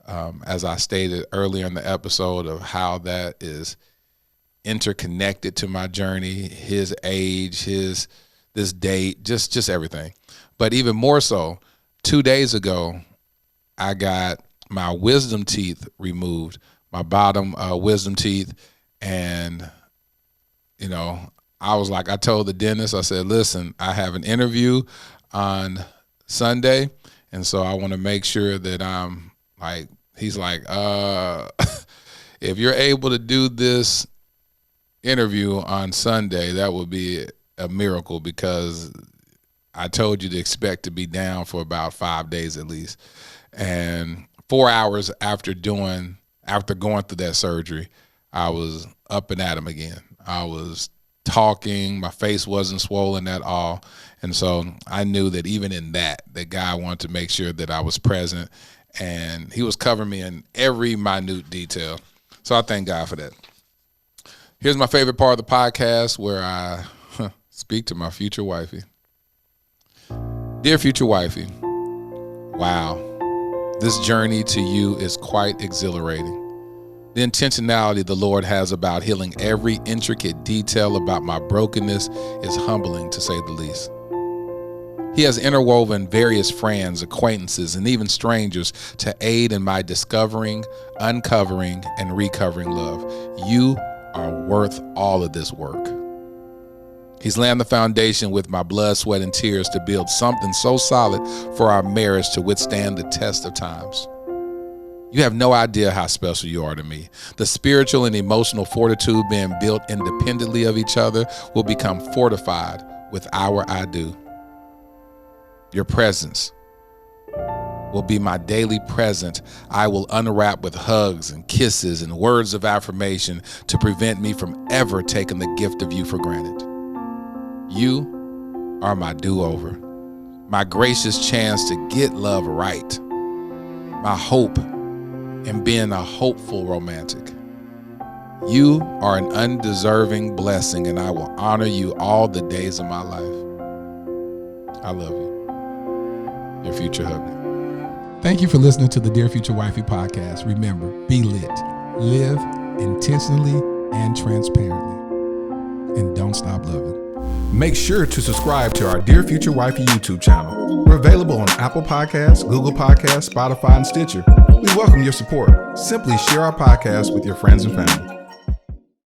as I stated earlier in the episode, of how that is interconnected to my journey, his age, this date, just everything. But even more so, 2 days ago, I got my wisdom teeth removed, my bottom wisdom teeth. And, you know, I told the dentist, I said, listen, I have an interview on Sunday. And so I want to make sure that I'm like, he's like, if you're able to do this interview on Sunday, that would be a miracle, because I told you to expect to be down for about 5 days at least. And 4 hours after going through that surgery, I was up and at him again. I was talking, my face wasn't swollen at all. And so I knew that even in that guy wanted to make sure that I was present, and he was covering me in every minute detail. So I thank God for that. Here's my favorite part of the podcast, where I speak to my future wifey. Dear future wifey, wow, this journey to you is quite exhilarating. The intentionality the Lord has about healing every intricate detail about my brokenness is humbling, to say the least. He has interwoven various friends, acquaintances, and even strangers to aid in my discovering, uncovering, and recovering love. You are worth all of this work. He's laying the foundation with my blood, sweat, and tears to build something so solid for our marriage to withstand the test of times. You have no idea how special you are to me. The spiritual and emotional fortitude being built independently of each other will become fortified with our I do. Your presence will be my daily present. I will unwrap with hugs and kisses and words of affirmation to prevent me from ever taking the gift of you for granted. You are my do-over, my gracious chance to get love right, my hope in being a hopeful romantic. You are an undeserving blessing, and I will honor you all the days of my life. I love you. Your future hubby. Thank you for listening to the Dear Future Wifey podcast. Remember, be lit, live intentionally and transparently, and don't stop loving. Make sure to subscribe to our Dear Future Wifey YouTube channel. We're available on Apple Podcasts, Google Podcasts, Spotify, and Stitcher. We welcome your support. Simply share our podcast with your friends and family.